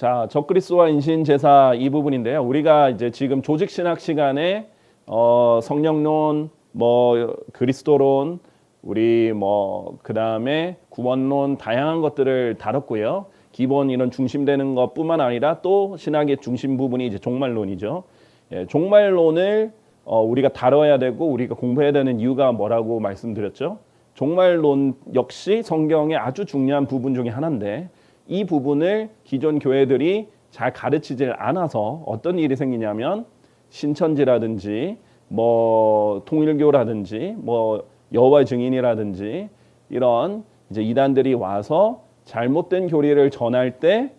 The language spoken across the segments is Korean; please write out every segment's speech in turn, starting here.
자, 적그리스도와 인신제사 이 부분인데요. 우리가 이제 지금 조직신학 시간에 성령론, 그리스도론, 우리 그다음에 구원론 다양한 것들을 다뤘고요. 기본 이런 중심되는 것뿐만 아니라 또 신학의 중심 부분이 이제 종말론이죠. 예, 종말론을 우리가 다뤄야 되고 우리가 공부해야 되는 이유가 뭐라고 말씀드렸죠. 종말론 역시 성경의 아주 중요한 부분 중에 하나인데 이 부분을 기존 교회들이 잘 가르치질 않아서 어떤 일이 생기냐면 신천지라든지 통일교라든지 여호와의 증인이라든지 이런 이제 이단들이 와서 잘못된 교리를 전할 때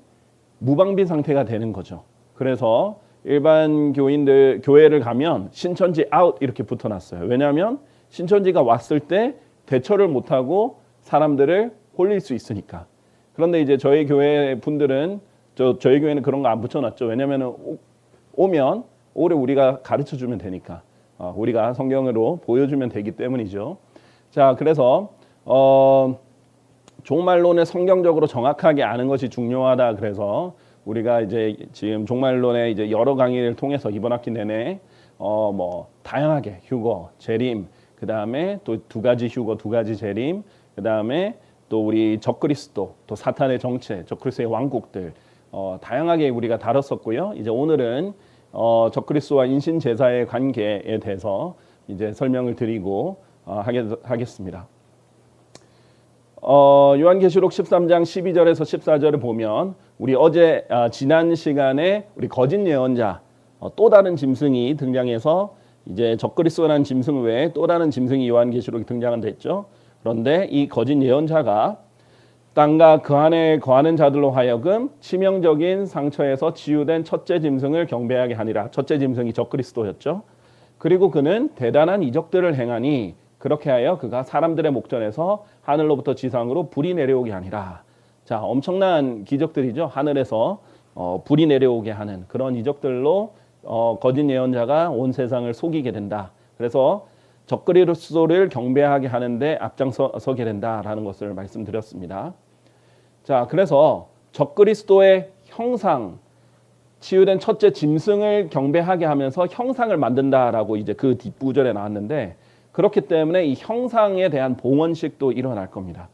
무방비 상태가 되는 거죠. 그래서 일반 교회를 가면 신천지 아웃 이렇게 붙어놨어요. 왜냐하면 신천지가 왔을 때 대처를 못하고 사람들을 홀릴 수 있으니까. 그런데 이제 저희 교회 분들은 저희 교회는 그런 거 안 붙여놨죠. 왜냐하면 오면 오래 우리가 가르쳐주면 되니까. 우리가 성경으로 보여주면 되기 때문이죠. 자, 그래서 종말론을 성경적으로 정확하게 아는 것이 중요하다. 그래서 우리가 이제 지금 종말론의 이제 여러 강의를 통해서 이번 학기 내내 다양하게 휴거, 재림, 그 다음에 또 두 가지 휴거, 두 가지 재림, 그 다음에 또 우리 적그리스도, 또 사탄의 정체, 적그리스도의 왕국들 다양하게 우리가 다뤘었고요. 이제 오늘은 적그리스도와 인신 제사의 관계에 대해서 이제 설명을 드리고 하겠습니다. 요한계시록 13장 12절에서 14절을 보면 우리 어제 지난 시간에 우리 거짓 예언자 또 다른 짐승이 등장해서 이제 적그리스도라는 짐승 외에 또 다른 짐승이 요한계시록에 등장한다 했죠. 그런데 이 거짓 예언자가 땅과 그 안에 거하는 자들로 하여금 치명적인 상처에서 치유된 첫째 짐승을 경배하게 하니라. 첫째 짐승이 적그리스도였죠. 그리고 그는 대단한 이적들을 행하니 그렇게 하여 그가 사람들의 목전에서 하늘로부터 지상으로 불이 내려오게 하니라. 자, 엄청난 기적들이죠. 하늘에서 불이 내려오게 하는 그런 이적들로 거짓 예언자가 온 세상을 속이게 된다. 그래서 적그리스도를 경배하게 하는데 앞장서게 된다라는 것을 말씀드렸습니다. 자, 그래서 적그리스도의 형상, 치유된 첫째 짐승을 경배하게 하면서 형상을 만든다라고 이제 그 뒷부절에 나왔는데 그렇기 때문에 이 형상에 대한 봉헌식도 일어날 겁니다.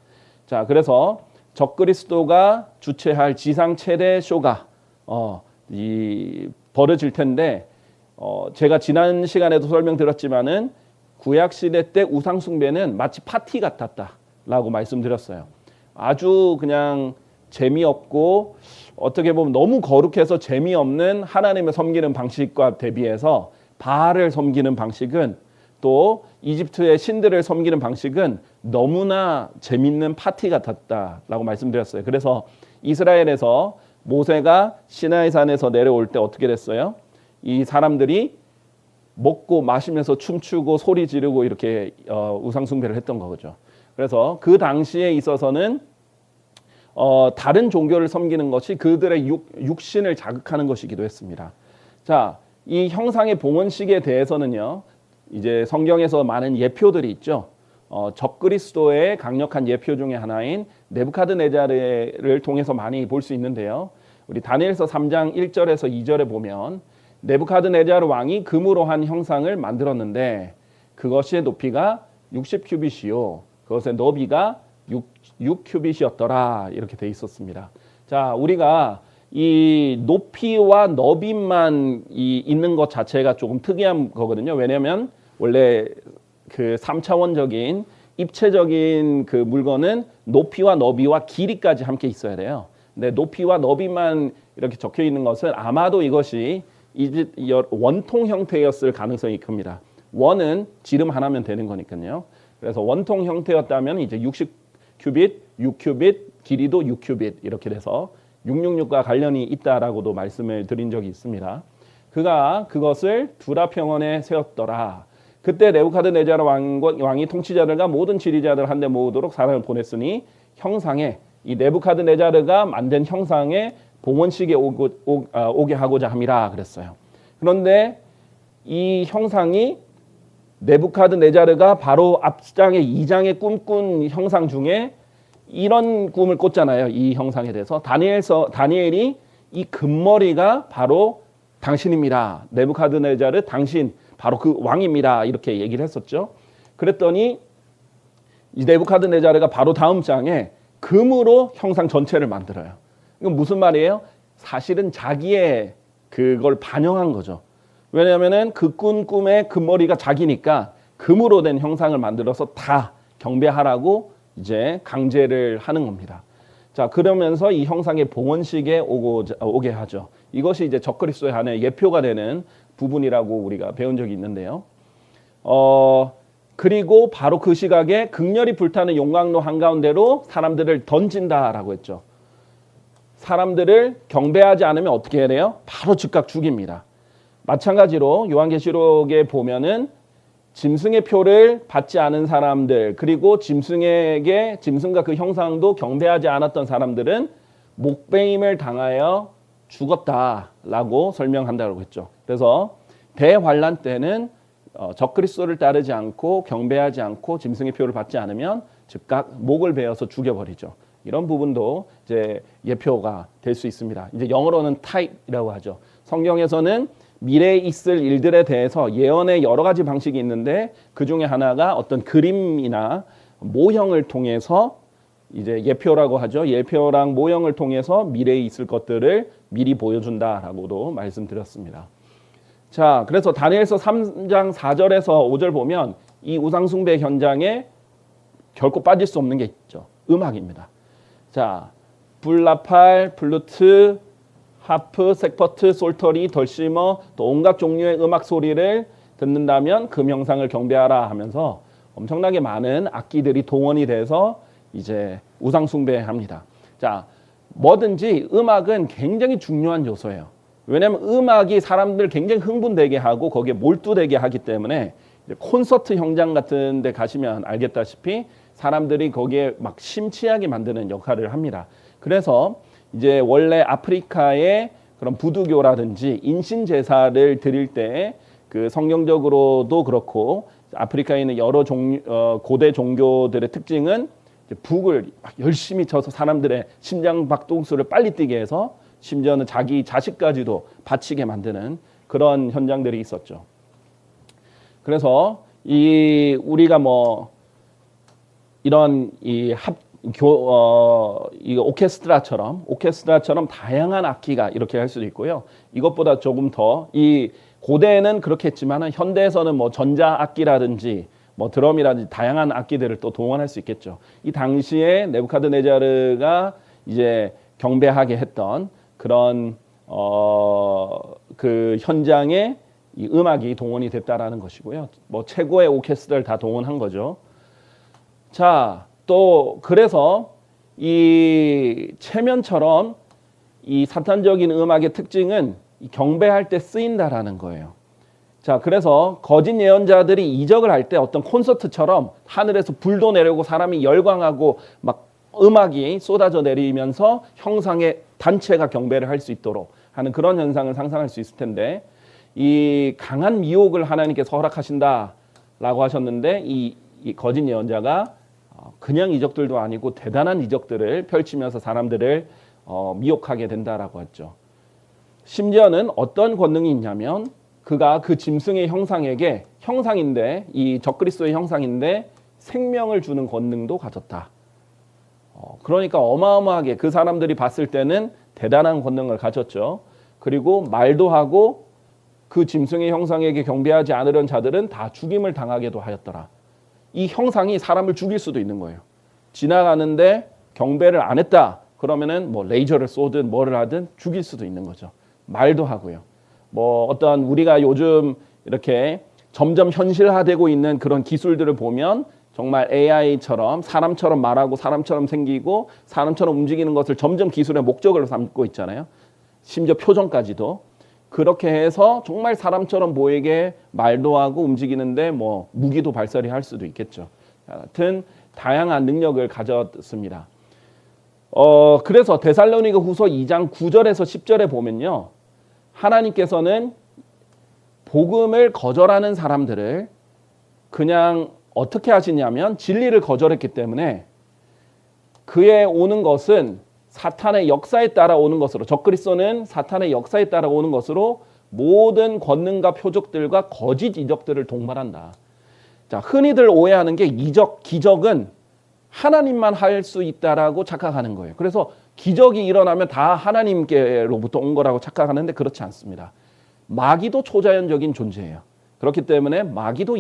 자, 그래서 적그리스도가 주최할 지상 최대 쇼가 벌어질 텐데 제가 지난 시간에도 설명드렸지만은 구약 시대 때 우상 숭배는 마치 파티 같았다라고 말씀드렸어요. 아주 그냥 재미없고 어떻게 보면 너무 거룩해서 재미없는 하나님을 섬기는 방식과 대비해서 바알을 섬기는 방식은 또 이집트의 신들을 섬기는 방식은 너무나 재밌는 파티 같았다라고 말씀드렸어요. 그래서 이스라엘에서 모세가 시나이산에서 내려올 때 어떻게 됐어요? 이 사람들이 먹고 마시면서 춤추고 소리 지르고 이렇게 우상 숭배를 했던 거죠. 그래서 그 당시에 있어서는 다른 종교를 섬기는 것이 그들의 육신을 자극하는 것이기도 했습니다. 자, 이 형상의 봉헌식에 대해서는요. 이제 성경에서 많은 예표들이 있죠. 적그리스도의 강력한 예표 중에 하나인 네부카드네자르를 통해서 많이 볼 수 있는데요. 우리 다니엘서 3장 1절에서 2절에 보면 네부카드네자르 왕이 금으로 한 형상을 만들었는데 그것의 높이가 60큐빗이요. 그것의 너비가 6큐빗이었더라. 이렇게 돼 있었습니다. 자, 우리가 이 높이와 너비만 있는 것 자체가 조금 특이한 거거든요. 왜냐하면 원래 그 3차원적인 입체적인 그 물건은 높이와 너비와 길이까지 함께 있어야 돼요. 근데 높이와 너비만 이렇게 적혀 있는 것은 아마도 이것이 원통 형태였을 가능성이 큽니다. 원은 지름 하나면 되는 거니까요. 그래서 원통 형태였다면 이제 60큐빗, 6큐빗, 길이도 6큐빗 이렇게 돼서 666과 관련이 있다라고도 말씀을 드린 적이 있습니다. 그가 그것을 두라 평원에 세웠더라. 그때 네부카드네자르 왕이 통치자들과 모든 지리자들 한데 모으도록 사람을 보냈으니 형상에 이 네부카드네자르가 만든 형상에 봉헌식에 오게 하고자 함이라 그랬어요. 그런데 이 형상이 네부카드네자르가 바로 앞장에 2장에 꿈꾼 형상 중에 이런 꿈을 꿨잖아요. 이 형상에 대해서 다니엘이 이 금머리가 바로 당신입니다. 네부카드네자르 당신 바로 그 왕입니다. 이렇게 얘기를 했었죠. 그랬더니 이 네부카드네자르가 바로 다음 장에 금으로 형상 전체를 만들어요. 이건 무슨 말이에요? 사실은 자기의 그걸 반영한 거죠. 왜냐하면은 그 꾼 꿈의 금머리가 자기니까 금으로 된 형상을 만들어서 다 경배하라고 이제 강제를 하는 겁니다. 자, 그러면서 이 형상의 봉헌식에 오게 하죠. 이것이 이제 적그리스도의 하나의 예표가 되는 부분이라고 우리가 배운 적이 있는데요. 그리고 바로 그 시각에 극렬히 불타는 용광로 한가운데로 사람들을 던진다라고 했죠. 사람들을 경배하지 않으면 어떻게 해야 돼요? 바로 즉각 죽입니다. 마찬가지로 요한계시록에 보면은 짐승의 표를 받지 않은 사람들, 그리고 짐승과 그 형상도 경배하지 않았던 사람들은 목베임을 당하여 죽었다라고 설명한다고 했죠. 그래서 대환란 때는 적그리스도를 따르지 않고 경배하지 않고 짐승의 표를 받지 않으면 즉각 목을 베어서 죽여버리죠. 이런 부분도 이제 예표가 될 수 있습니다. 이제 영어로는 type이라고 하죠. 성경에서는 미래에 있을 일들에 대해서 예언의 여러 가지 방식이 있는데 그 중에 하나가 어떤 그림이나 모형을 통해서 이제 예표라고 하죠. 예표랑 모형을 통해서 미래에 있을 것들을 미리 보여준다라고도 말씀드렸습니다. 자, 그래서 다니엘서 3장 4절에서 5절 보면 이 우상숭배 현장에 결코 빠질 수 없는 게 있죠. 음악입니다. 자, 불나팔, 플루트, 하프, 색퍼트, 솔터리, 덜시머, 또 온갖 종류의 음악 소리를 듣는다면 그 형상을 경배하라 하면서 엄청나게 많은 악기들이 동원이 돼서 이제 우상 숭배합니다. 자, 뭐든지 음악은 굉장히 중요한 요소예요. 왜냐하면 음악이 사람들 굉장히 흥분되게 하고 거기에 몰두되게 하기 때문에 콘서트 현장 같은 데 가시면 알겠다시피 사람들이 거기에 막 심취하게 만드는 역할을 합니다. 그래서 이제 원래 아프리카의 그런 부두교라든지 인신 제사를 드릴 때 그 성경적으로도 그렇고 아프리카에 있는 여러 고대 종교들의 특징은 북을 막 열심히 쳐서 사람들의 심장 박동수를 빨리 뛰게 해서 심지어는 자기 자식까지도 바치게 만드는 그런 현장들이 있었죠. 그래서 우리가 뭐 이런 이 오케스트라처럼 다양한 악기가 이렇게 할 수도 있고요. 이것보다 조금 더 이 고대에는 그렇게 했지만 현대에서는 뭐 전자 악기라든지 뭐 드럼이라든지 다양한 악기들을 또 동원할 수 있겠죠. 이 당시에 네부카드네자르가 이제 경배하게 했던 그런 그 현장에 이 음악이 동원이 됐다라는 것이고요. 뭐 최고의 오케스트라를 다 동원한 거죠. 자, 또 그래서 이 체면처럼 이 사탄적인 음악의 특징은 경배할 때 쓰인다라는 거예요. 자, 그래서 거짓 예언자들이 이적을 할 때 어떤 콘서트처럼 하늘에서 불도 내려오고 사람이 열광하고 막 음악이 쏟아져 내리면서 형상의 단체가 경배를 할 수 있도록 하는 그런 현상을 상상할 수 있을 텐데 이 강한 미혹을 하나님께서 허락하신다라고 하셨는데 이 거짓 예언자가 그냥 이적들도 아니고 대단한 이적들을 펼치면서 사람들을 미혹하게 된다라고 했죠. 심지어는 어떤 권능이 있냐면 그가 그 짐승의 형상인데 이 적그리스도의 형상인데 생명을 주는 권능도 가졌다. 그러니까 어마어마하게 그 사람들이 봤을 때는 대단한 권능을 가졌죠. 그리고 말도 하고 그 짐승의 형상에게 경배하지 않으려는 자들은 다 죽임을 당하게도 하였더라. 이 형상이 사람을 죽일 수도 있는 거예요. 지나가는데 경배를 안 했다. 그러면은 뭐 레이저를 쏘든 뭐를 하든 죽일 수도 있는 거죠. 말도 하고요. 뭐 어떤 우리가 요즘 이렇게 점점 현실화되고 있는 그런 기술들을 보면 정말 AI처럼 사람처럼 말하고 사람처럼 생기고 사람처럼 움직이는 것을 점점 기술의 목적으로 삼고 있잖아요. 심지어 표정까지도. 그렇게 해서 정말 사람처럼 보이게 말도 하고 움직이는데 뭐 무기도 발사할 수도 있겠죠. 하여튼 다양한 능력을 가졌습니다. 그래서 데살로니가 후서 2장 9절에서 10절에 보면요. 하나님께서는 복음을 거절하는 사람들을 그냥 어떻게 하시냐면 진리를 거절했기 때문에 그의 오는 것은 사탄의 역사에 따라 오는 것으로, 적그리스도는 사탄의 역사에 따라 오는 것으로 모든 권능과 표적들과 거짓 이적들을 동반한다. 자, 흔히들 오해하는 게 이적, 기적은 하나님만 할 수 있다라고 착각하는 거예요. 그래서 기적이 일어나면 다 하나님께로부터 온 거라고 착각하는데 그렇지 않습니다. 마귀도 초자연적인 존재예요. 그렇기 때문에 마귀도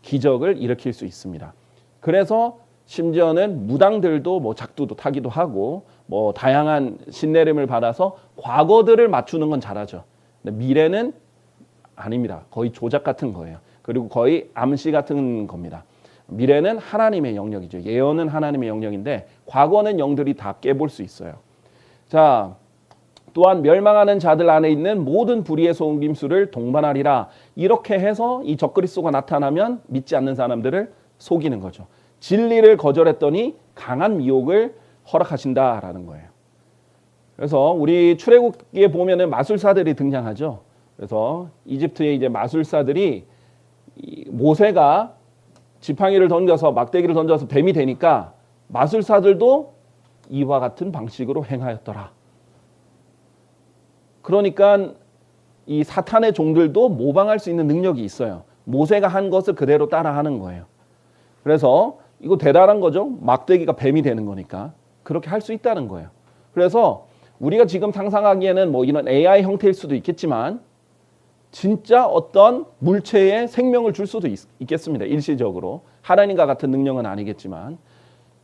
기적을 일으킬 수 있습니다. 그래서 심지어는 무당들도 뭐 작두도 타기도 하고 뭐 다양한 신내림을 받아서 과거들을 맞추는 건 잘하죠. 근데 미래는 아닙니다. 거의 조작 같은 거예요. 그리고 거의 암시 같은 겁니다. 미래는 하나님의 영역이죠. 예언은 하나님의 영역인데 과거는 영들이 다 깨볼 수 있어요. 자, 또한 멸망하는 자들 안에 있는 모든 불의의 속임수를 동반하리라. 이렇게 해서 이 적그리스도가 나타나면 믿지 않는 사람들을 속이는 거죠. 진리를 거절했더니 강한 미혹을 허락하신다라는 거예요. 그래서 우리 출애굽기에 보면은 마술사들이 등장하죠. 그래서 이집트의 이제 마술사들이 모세가 지팡이를 던져서 막대기를 던져서 뱀이 되니까 마술사들도 이와 같은 방식으로 행하였더라. 그러니까 이 사탄의 종들도 모방할 수 있는 능력이 있어요. 모세가 한 것을 그대로 따라하는 거예요. 그래서 이거 대단한 거죠. 막대기가 뱀이 되는 거니까 그렇게 할 수 있다는 거예요. 그래서 우리가 지금 상상하기에는 뭐 이런 AI 형태일 수도 있겠지만 진짜 어떤 물체에 생명을 줄 수도 있겠습니다. 일시적으로. 하나님과 같은 능력은 아니겠지만.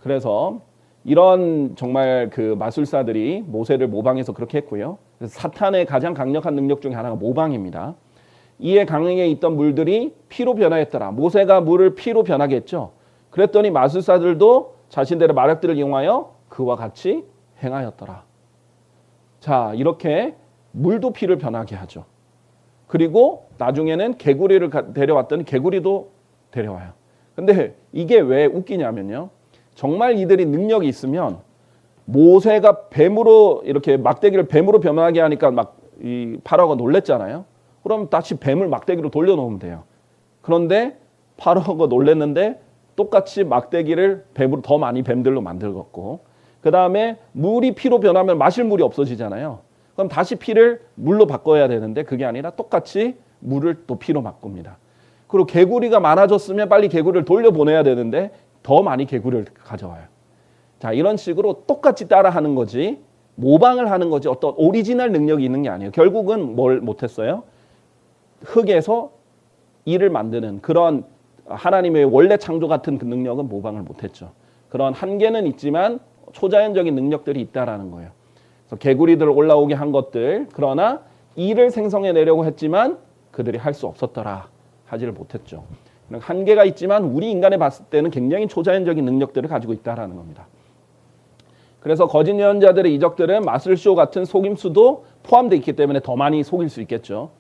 그래서 이런 정말 그 마술사들이 모세를 모방해서 그렇게 했고요. 그래서 사탄의 가장 강력한 능력 중에 하나가 모방입니다. 이에 강에 있던 물들이 피로 변하였더라. 모세가 물을 피로 변하게 했죠. 그랬더니 마술사들도 자신들의 마력들을 이용하여 그와 같이 행하였더라. 자, 이렇게 물도 피를 변하게 하죠. 그리고 나중에는 개구리를 데려왔더니 개구리도 데려와요. 근데 이게 왜 웃기냐면요. 정말 이들이 능력이 있으면 모세가 뱀으로 이렇게 막대기를 뱀으로 변하게 하니까 막 이 파라오가 놀랬잖아요. 그럼 다시 뱀을 막대기로 돌려놓으면 돼요. 그런데 파라오가 놀랬는데 똑같이 막대기를 뱀으로 더 많이 뱀들로 만들었고 그 다음에 물이 피로 변하면 마실 물이 없어지잖아요. 그럼 다시 피를 물로 바꿔야 되는데 그게 아니라 똑같이 물을 또 피로 바꿉니다. 그리고 개구리가 많아졌으면 빨리 개구리를 돌려보내야 되는데 더 많이 개구리를 가져와요. 자, 이런 식으로 똑같이 따라하는 거지 모방을 하는 거지 어떤 오리지널 능력이 있는 게 아니에요. 결국은 뭘 못했어요? 흙에서 이를 만드는 그런 하나님의 원래 창조 같은 그 능력은 모방을 못했죠. 그런 한계는 있지만 초자연적인 능력들이 있다라는 거예요. 그래서 개구리들 올라오게 한 것들 그러나 이를 생성해내려고 했지만 그들이 할 수 없었더라. 하지를 못했죠. 한계가 있지만 우리 인간에 봤을 때는 굉장히 초자연적인 능력들을 가지고 있다라는 겁니다. 그래서 거짓 예언자들의 이적들은 마술쇼 같은 속임수도 포함되어 있기 때문에 더 많이 속일 수 있겠죠.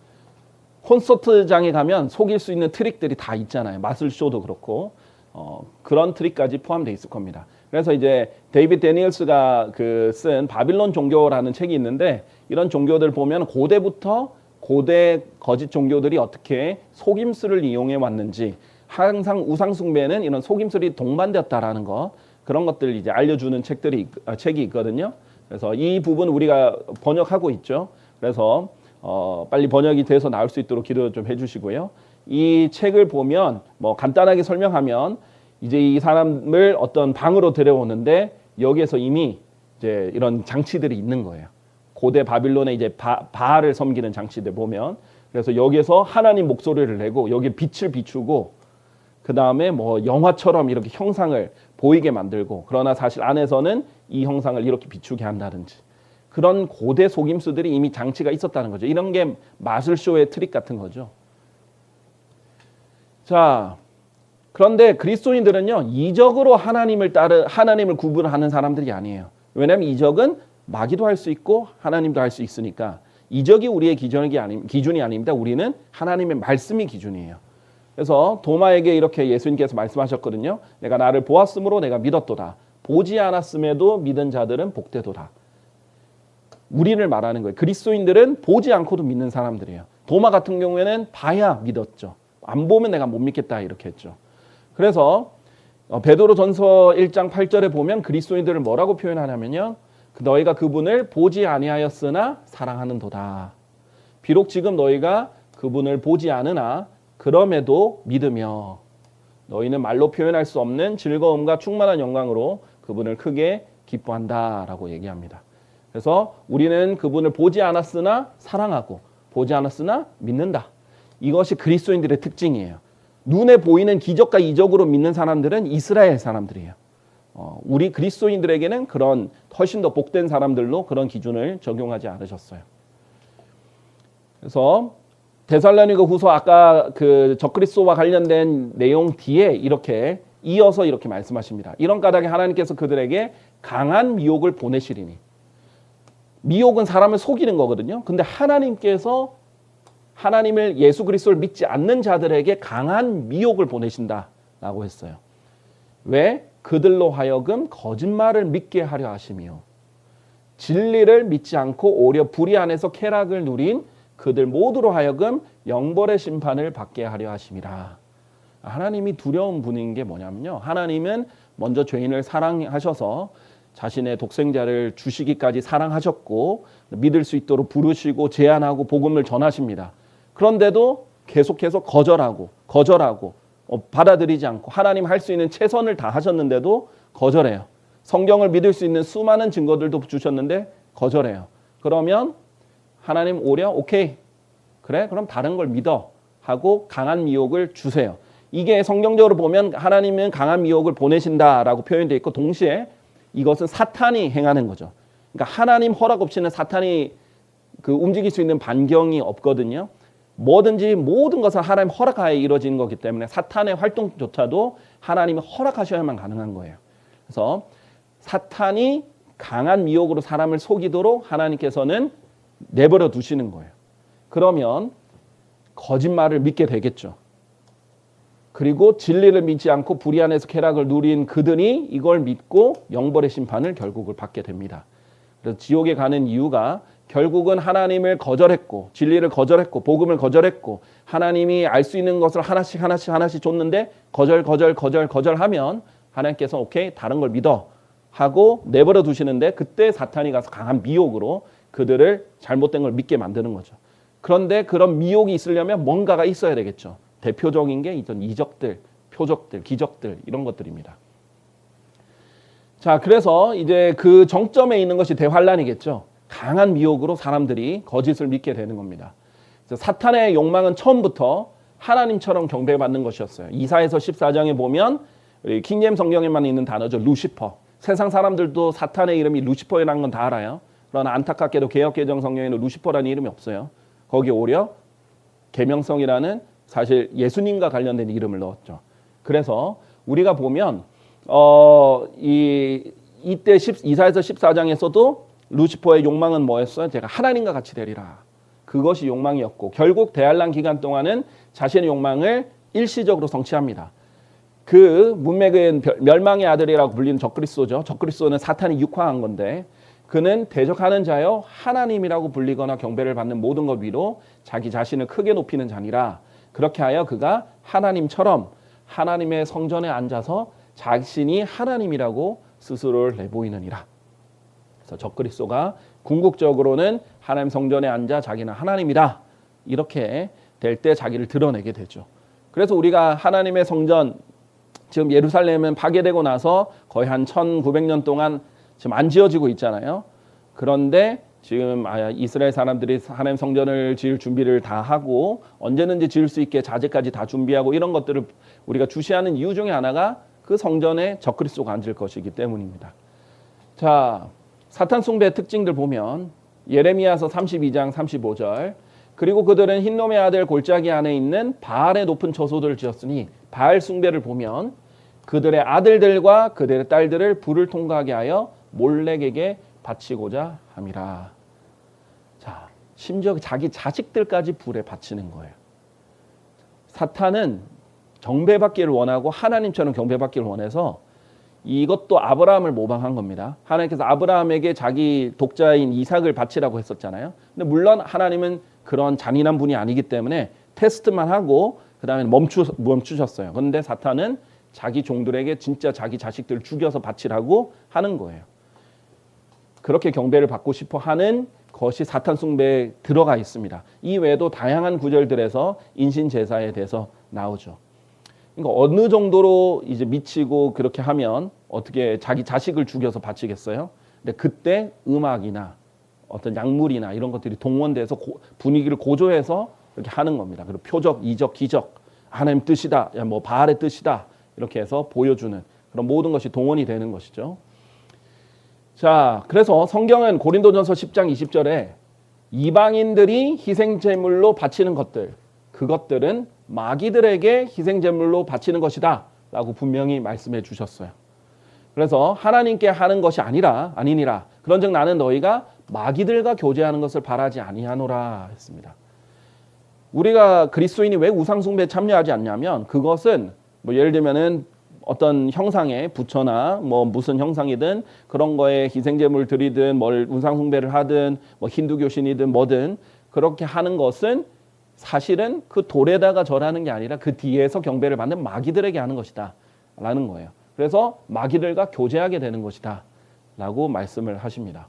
콘서트장에 가면 속일 수 있는 트릭들이 다 있잖아요. 마술쇼도 그렇고 그런 트릭까지 포함되어 있을 겁니다. 그래서 이제 데이비드 데니얼스가 쓴 바빌론 종교라는 책이 있는데 이런 종교들 보면 고대부터 고대 거짓 종교들이 어떻게 속임수를 이용해 왔는지 항상 우상 숭배는 이런 속임수들이 동반되었다라는 것 그런 것들 이제 알려주는 책이 있거든요. 그래서 이 부분 우리가 번역하고 있죠. 그래서 빨리 번역이 돼서 나올 수 있도록 기도 좀 해주시고요. 이 책을 보면 뭐 간단하게 설명하면 이제 이 사람을 어떤 방으로 데려오는데 여기에서 이미 이제 이런 장치들이 있는 거예요. 고대 바빌론의 이제 바알을 섬기는 장치들 보면 그래서 여기에서 하나님 목소리를 내고 여기 빛을 비추고 그 다음에 뭐 영화처럼 이렇게 형상을 보이게 만들고 그러나 사실 안에서는 이 형상을 이렇게 비추게 한다든지 그런 고대 속임수들이 이미 장치가 있었다는 거죠. 이런 게 마술쇼의 트릭 같은 거죠. 자, 그런데 그리스도인들은요 이적으로 하나님을 구분하는 사람들이 아니에요. 왜냐하면 이적은 마귀도 할 수 있고 하나님도 할 수 있으니까 이적이 우리의 기준이 아닙니다. 우리는 하나님의 말씀이 기준이에요. 그래서 도마에게 이렇게 예수님께서 말씀하셨거든요. 내가 나를 보았으므로 내가 믿었도다. 보지 않았음에도 믿은 자들은 복되도다. 우리를 말하는 거예요. 그리스도인들은 보지 않고도 믿는 사람들이에요. 도마 같은 경우에는 봐야 믿었죠. 안 보면 내가 못 믿겠다 이렇게 했죠. 그래서 베드로전서 1장 8절에 보면 그리스도인들을 뭐라고 표현하냐면요. 너희가 그분을 보지 아니하였으나 사랑하는도다. 비록 지금 너희가 그분을 보지 않으나 그럼에도 믿으며 너희는 말로 표현할 수 없는 즐거움과 충만한 영광으로 그분을 크게 기뻐한다라고 얘기합니다. 그래서 우리는 그분을 보지 않았으나 사랑하고 보지 않았으나 믿는다. 이것이 그리스도인들의 특징이에요. 눈에 보이는 기적과 이적으로 믿는 사람들은 이스라엘 사람들이에요. 우리 그리스도인들에게는 그런 훨씬 더 복된 사람들로 그런 기준을 적용하지 않으셨어요. 그래서 데살로니가 후서 아까 그 적그리스도와 관련된 내용 뒤에 이렇게 이어서 이렇게 말씀하십니다. 이런 까닭에 하나님께서 그들에게 강한 미혹을 보내시리니. 미혹은 사람을 속이는 거거든요. 근데 하나님께서 하나님을 예수 그리스도를 믿지 않는 자들에게 강한 미혹을 보내신다라고 했어요. 왜? 그들로 하여금 거짓말을 믿게 하려 하시며 진리를 믿지 않고 오히려 불의 안에서 쾌락을 누린 그들 모두로 하여금 영벌의 심판을 받게 하려 하심이라. 하나님이 두려운 분인 게 뭐냐면요. 하나님은 먼저 죄인을 사랑하셔서 자신의 독생자를 주시기까지 사랑하셨고 믿을 수 있도록 부르시고 제안하고 복음을 전하십니다. 그런데도 계속해서 거절하고 받아들이지 않고 하나님 할 수 있는 최선을 다 하셨는데도 거절해요. 성경을 믿을 수 있는 수많은 증거들도 주셨는데 거절해요. 그러면 하나님 오히려 오케이 그래 그럼 다른 걸 믿어 하고 강한 미혹을 주세요. 이게 성경적으로 보면 하나님은 강한 미혹을 보내신다라고 표현되어 있고 동시에 이것은 사탄이 행하는 거죠. 그러니까 하나님 허락 없이는 사탄이 움직일 수 있는 반경이 없거든요. 뭐든지 모든 것은 하나님 허락하에 이루어지는 거기 때문에 사탄의 활동조차도 하나님이 허락하셔야만 가능한 거예요. 그래서 사탄이 강한 미혹으로 사람을 속이도록 하나님께서는 내버려 두시는 거예요. 그러면 거짓말을 믿게 되겠죠. 그리고 진리를 믿지 않고 불의 안에서 쾌락을 누린 그들이 이걸 믿고 영벌의 심판을 결국을 받게 됩니다. 그래서 지옥에 가는 이유가 결국은 하나님을 거절했고 진리를 거절했고 복음을 거절했고 하나님이 알 수 있는 것을 하나씩 줬는데 거절하면 하나님께서 오케이 다른 걸 믿어 하고 내버려 두시는데 그때 사탄이 가서 강한 미혹으로 그들을 잘못된 걸 믿게 만드는 거죠. 그런데 그런 미혹이 있으려면 뭔가가 있어야 되겠죠. 대표적인 게 이전 이적들, 표적들, 기적들 이런 것들입니다. 자, 그래서 이제 그 정점에 있는 것이 대환란이겠죠. 강한 미혹으로 사람들이 거짓을 믿게 되는 겁니다. 그래서 사탄의 욕망은 처음부터 하나님처럼 경배받는 것이었어요. 이사야서 14장에 보면 킹제임 성경에만 있는 단어죠. 루시퍼. 세상 사람들도 사탄의 이름이 루시퍼라는 건 다 알아요. 그러나 안타깝게도 개역개정 성경에는 루시퍼라는 이름이 없어요. 거기에 오히려 계명성이라는 사실 예수님과 관련된 이름을 넣었죠. 그래서 우리가 보면 이때 이사야서 14장에서도 루시퍼의 욕망은 뭐였어요? 제가 하나님과 같이 되리라. 그것이 욕망이었고 결국 대환란 기간 동안은 자신의 욕망을 일시적으로 성취합니다. 그 문맥은 멸망의 아들이라고 불리는 적그리스도죠. 적그리스도는 사탄이 육화한 건데 그는 대적하는 자여 하나님이라고 불리거나 경배를 받는 모든 것 위로 자기 자신을 크게 높이는 자니라. 그렇게 하여 그가 하나님처럼 하나님의 성전에 앉아서 자신이 하나님이라고 스스로를 내보이느니라. 그래서 적그리스도가 궁극적으로는 하나님 성전에 앉아 자기는 하나님이다. 이렇게 될 때 자기를 드러내게 되죠. 그래서 우리가 하나님의 성전 지금 예루살렘은 파괴되고 나서 거의 한 1900년 동안 지금 안 지어지고 있잖아요. 그런데 지금 이스라엘 사람들이 하나님 성전을 지을 준비를 다 하고 언제든지 지을 수 있게 자재까지 다 준비하고 이런 것들을 우리가 주시하는 이유 중에 하나가 그 성전에 적그리스도가 앉을 것이기 때문입니다. 자, 사탄 숭배의 특징들 보면 예레미야서 32장 35절 그리고 그들은 흰놈의 아들 골짜기 안에 있는 바알의 높은 처소들을 지었으니 바알 숭배를 보면 그들의 아들들과 그들의 딸들을 불을 통과하게 하여 몰렉에게 바치고자 함이라. 자, 심지어 자기 자식들까지 불에 바치는 거예요. 사탄은 경배받기를 원하고 하나님처럼 경배받기를 원해서 이것도 아브라함을 모방한 겁니다. 하나님께서 아브라함에게 자기 독자인 이삭을 바치라고 했었잖아요. 근데 물론 하나님은 그런 잔인한 분이 아니기 때문에 테스트만 하고 그 다음에 멈추셨어요. 그런데 사탄은 자기 종들에게 진짜 자기 자식들을 죽여서 바치라고 하는 거예요. 그렇게 경배를 받고 싶어 하는 것이 사탄 숭배에 들어가 있습니다. 이 외에도 다양한 구절들에서 인신 제사에 대해서 나오죠. 그러니까 어느 정도로 이제 미치고 그렇게 하면 어떻게 자기 자식을 죽여서 바치겠어요? 근데 그때 음악이나 어떤 약물이나 이런 것들이 동원돼서 분위기를 고조해서 이렇게 하는 겁니다. 그리고 표적, 이적, 기적, 하나님 뜻이다, 뭐 바알의 뜻이다 이렇게 해서 보여주는 그런 모든 것이 동원이 되는 것이죠. 자, 그래서 성경은 고린도전서 10장 20절에 이방인들이 희생제물로 바치는 것들, 그것들은 마귀들에게 희생제물로 바치는 것이다 라고 분명히 말씀해 주셨어요. 그래서 하나님께 하는 것이 아니니라 그런즉 나는 너희가 마귀들과 교제하는 것을 바라지 아니하노라 했습니다. 우리가 그리스도인이 왜 우상숭배에 참여하지 않냐면 그것은 뭐 예를 들면은 어떤 형상의 부처나 뭐 무슨 형상이든 그런 거에 희생제물 드리든 뭘 우상숭배를 하든 뭐 힌두교신이든 뭐든 그렇게 하는 것은 사실은 그 돌에다가 절하는 게 아니라 그 뒤에서 경배를 받는 마귀들에게 하는 것이다 라는 거예요. 그래서 마귀들과 교제하게 되는 것이다 라고 말씀을 하십니다.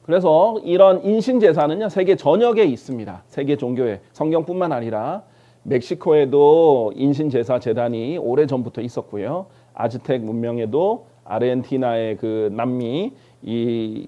그래서 이런 인신제사는요 세계 전역에 있습니다. 세계 종교에 성경뿐만 아니라 멕시코에도 인신제사 재단이 오래전부터 있었고요. 아즈텍 문명에도 아르헨티나의 그 남미 이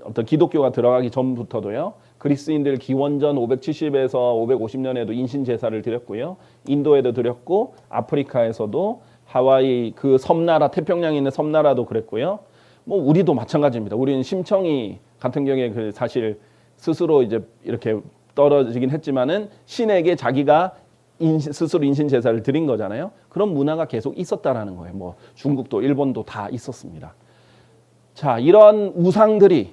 어떤 기독교가 들어가기 전부터도요. 그리스인들 기원전 570에서 550년에도 인신제사를 드렸고요. 인도에도 드렸고 아프리카에서도 하와이 그 섬나라 태평양에 있는 섬나라도 그랬고요. 뭐 우리도 마찬가지입니다. 우리는 심청이 같은 경우에 그 사실 스스로 이제 이렇게 떨어지긴 했지만은 신에게 자기가 스스로 인신 제사를 드린 거잖아요. 그런 문화가 계속 있었다라는 거예요. 뭐 중국도 일본도 다 있었습니다. 자, 이런 우상들이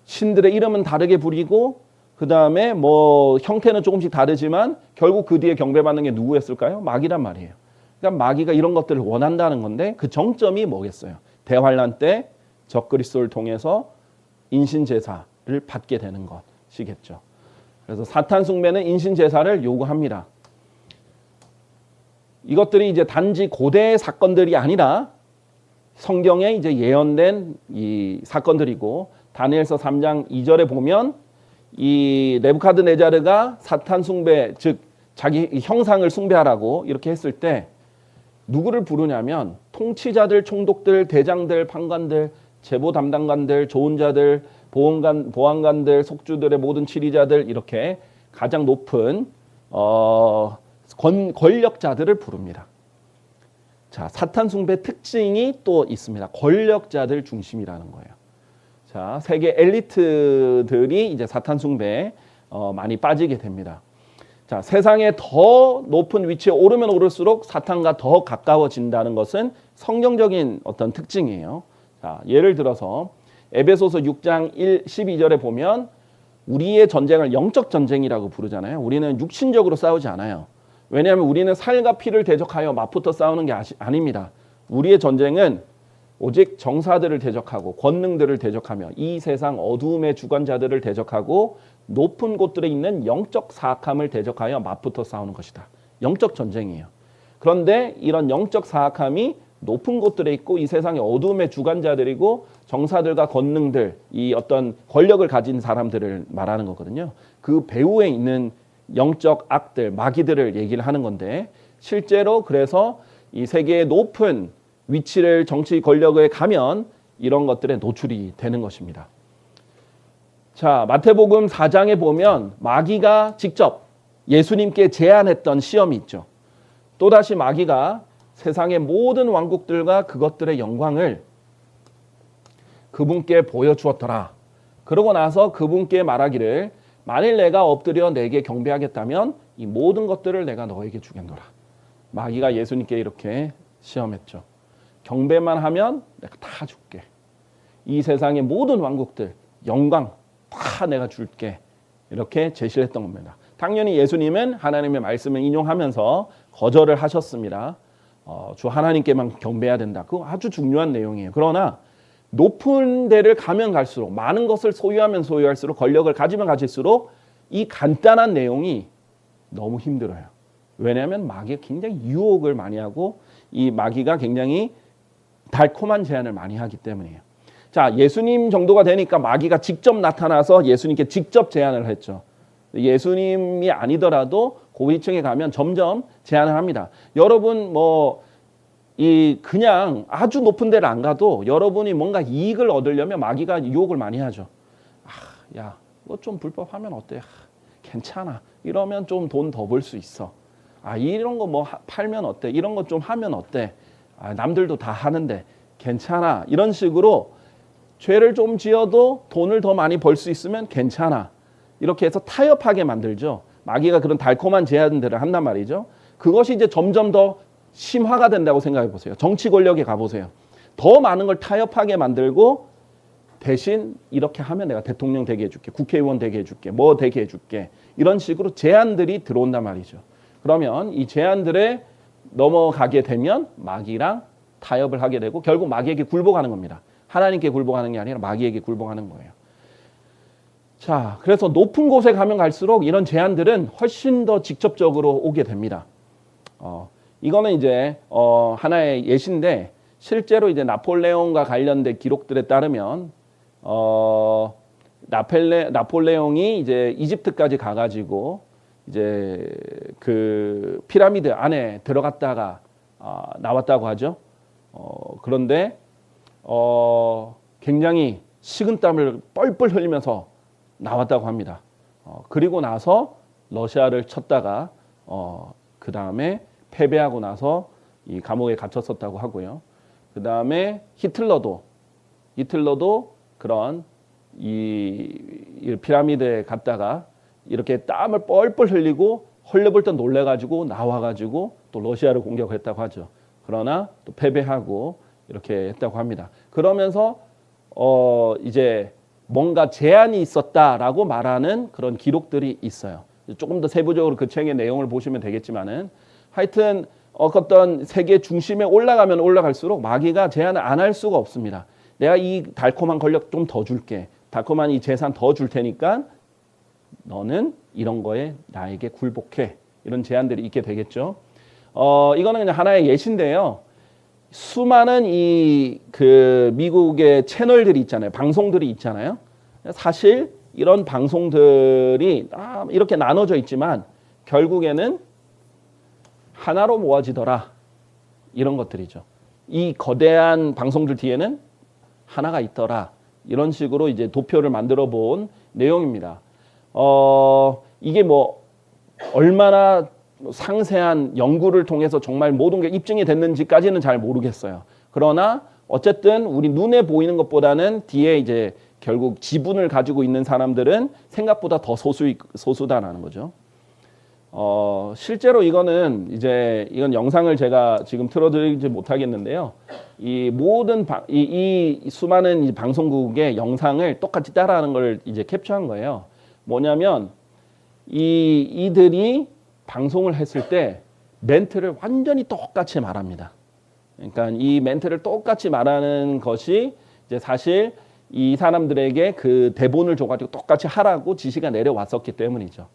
신들의 이름은 다르게 부리고 그 다음에 뭐 형태는 조금씩 다르지만 결국 그 뒤에 경배받는 게 누구였을까요? 마귀란 말이에요. 그러니까 마귀가 이런 것들을 원한다는 건데 그 정점이 뭐겠어요? 대환란 때 적그리스도를 통해서 인신 제사를 받게 되는 것이겠죠. 그래서 사탄 숭배는 인신 제사를 요구합니다. 이것들이 이제 단지 고대의 사건들이 아니라 성경에 이제 예언된 이 사건들이고 다니엘서 3장 2절에 보면 이 네부카드네자르가 사탄 숭배 즉 자기 형상을 숭배하라고 이렇게 했을 때 누구를 부르냐면 통치자들, 총독들, 대장들, 판관들, 제보 담당관들, 조언자들, 보안관들, 속주들의 모든 치리자들 이렇게 가장 높은 권력자들을 부릅니다. 자, 사탄 숭배 특징이 또 있습니다. 권력자들 중심이라는 거예요. 자, 세계 엘리트들이 이제 사탄 숭배에 많이 빠지게 됩니다. 자, 세상에 더 높은 위치에 오르면 오를수록 사탄과 더 가까워진다는 것은 성경적인 어떤 특징이에요. 자, 예를 들어서 에베소서 6장 12절에 보면 우리의 전쟁을 영적 전쟁이라고 부르잖아요. 우리는 육신적으로 싸우지 않아요. 왜냐하면 우리는 살과 피를 대적하여 맞붙어 싸우는 게 아닙니다. 우리의 전쟁은 오직 정사들을 대적하고 권능들을 대적하며 이 세상 어두움의 주관자들을 대적하고 높은 곳들에 있는 영적 사악함을 대적하여 맞붙어 싸우는 것이다. 영적 전쟁이에요. 그런데 이런 영적 사악함이 높은 곳들에 있고 이 세상의 어두움의 주관자들이고 정사들과 권능들, 이 어떤 권력을 가진 사람들을 말하는 거거든요. 그 배후에 있는 영적 악들, 마귀들을 얘기를 하는 건데 실제로 그래서 이 세계의 높은 위치를 정치 권력에 가면 이런 것들에 노출이 되는 것입니다. 자, 마태복음 4장에 보면 마귀가 직접 예수님께 제안했던 시험이 있죠. 또다시 마귀가 세상의 모든 왕국들과 그것들의 영광을 그분께 보여주었더라. 그러고 나서 그분께 말하기를 만일 내가 엎드려 내게 경배하겠다면 이 모든 것들을 내가 너에게 주겠노라. 마귀가 예수님께 이렇게 시험했죠. 경배만 하면 내가 다 줄게. 이 세상의 모든 왕국들, 영광 다 내가 줄게. 이렇게 제시를 했던 겁니다. 당연히 예수님은 하나님의 말씀을 인용하면서 거절을 하셨습니다. 주 하나님께만 경배해야 된다. 그거 아주 중요한 내용이에요. 그러나 높은 데를 가면 갈수록 많은 것을 소유하면 소유할수록 권력을 가지면 가질수록 이 간단한 내용이 너무 힘들어요. 왜냐하면 마귀가 굉장히 유혹을 많이 하고 이 마귀가 굉장히 달콤한 제안을 많이 하기 때문이에요. 자, 예수님 정도가 되니까 마귀가 직접 나타나서 예수님께 직접 제안을 했죠. 예수님이 아니더라도 고위층에 가면 점점 제안을 합니다. 여러분 그냥 아주 높은 데를 안 가도 여러분이 뭔가 이익을 얻으려면 마귀가 유혹을 많이 하죠. 야, 이거 좀 불법하면 어때? 괜찮아. 이러면 좀 돈 더 벌 수 있어. 이런 거 뭐 팔면 어때? 이런 거 좀 하면 어때? 남들도 다 하는데 괜찮아. 이런 식으로 죄를 좀 지어도 돈을 더 많이 벌 수 있으면 괜찮아. 이렇게 해서 타협하게 만들죠. 마귀가 그런 달콤한 제안들을 한단 말이죠. 그것이 이제 점점 더 심화가 된다고 생각해 보세요. 정치 권력에 가보세요. 더 많은 걸 타협하게 만들고 대신 이렇게 하면 내가 대통령 되게 해줄게, 국회의원 되게 해줄게, 뭐 되게 해줄게, 이런 식으로 제안들이 들어온단 말이죠. 그러면 이 제안들에 넘어가게 되면 마귀랑 타협을 하게 되고 결국 마귀에게 굴복하는 겁니다. 하나님께 굴복하는 게 아니라 마귀에게 굴복하는 거예요. 자, 그래서 높은 곳에 가면 갈수록 이런 제안들은 훨씬 더 직접적으로 오게 됩니다. 이거는 이제 하나의 예시인데 실제로 이제 나폴레옹과 관련된 기록들에 따르면 나폴레옹이 이제 이집트까지 가가지고 이제 그 피라미드 안에 들어갔다가 나왔다고 하죠. 그런데 굉장히 식은땀을 뻘뻘 흘리면서 나왔다고 합니다. 그리고 나서 러시아를 쳤다가 그 다음에 패배하고 나서 이 감옥에 갇혔었다고 하고요. 그 다음에 히틀러도 그런 이 피라미드에 갔다가 이렇게 땀을 뻘뻘 흘리고 헐레벌떡 놀래가지고 나와가지고 또 러시아를 공격했다고 하죠. 그러나 또 패배하고 이렇게 했다고 합니다. 그러면서 이제 뭔가 제한이 있었다라고 말하는 그런 기록들이 있어요. 조금 더 세부적으로 그 책의 내용을 보시면 되겠지만은 하여튼 어떤 세계 중심에 올라가면 올라갈수록 마귀가 제한을 안 할 수가 없습니다. 내가 이 달콤한 권력 좀 더 줄게. 달콤한 이 재산 더 줄 테니까 너는 이런 거에 나에게 굴복해. 이런 제안들이 있게 되겠죠. 이거는 그냥 하나의 예시인데요. 수많은 그 미국의 채널들이 있잖아요. 방송들이 있잖아요. 사실 이런 방송들이 이렇게 나눠져 있지만 결국에는 하나로 모아지더라. 이런 것들이죠. 이 거대한 방송들 뒤에는 하나가 있더라. 이런 식으로 이제 도표를 만들어 본 내용입니다. 이게 뭐 얼마나 상세한 연구를 통해서 정말 모든 게 입증이 됐는지까지는 잘 모르겠어요. 그러나 어쨌든 우리 눈에 보이는 것보다는 뒤에 이제 결국 지분을 가지고 있는 사람들은 생각보다 더 소수다라는 거죠. 실제로 이건 영상을 제가 지금 틀어드리지 못하겠는데요. 이 모든 이 수많은 방송국의 영상을 똑같이 따라하는 걸 이제 캡처한 거예요. 뭐냐면 이들이 방송을 했을 때 멘트를 완전히 똑같이 말합니다. 그러니까 이 멘트를 똑같이 말하는 것이 이제 사실 이 사람들에게 그 대본을 줘가지고 똑같이 하라고 지시가 내려왔었기 때문이죠.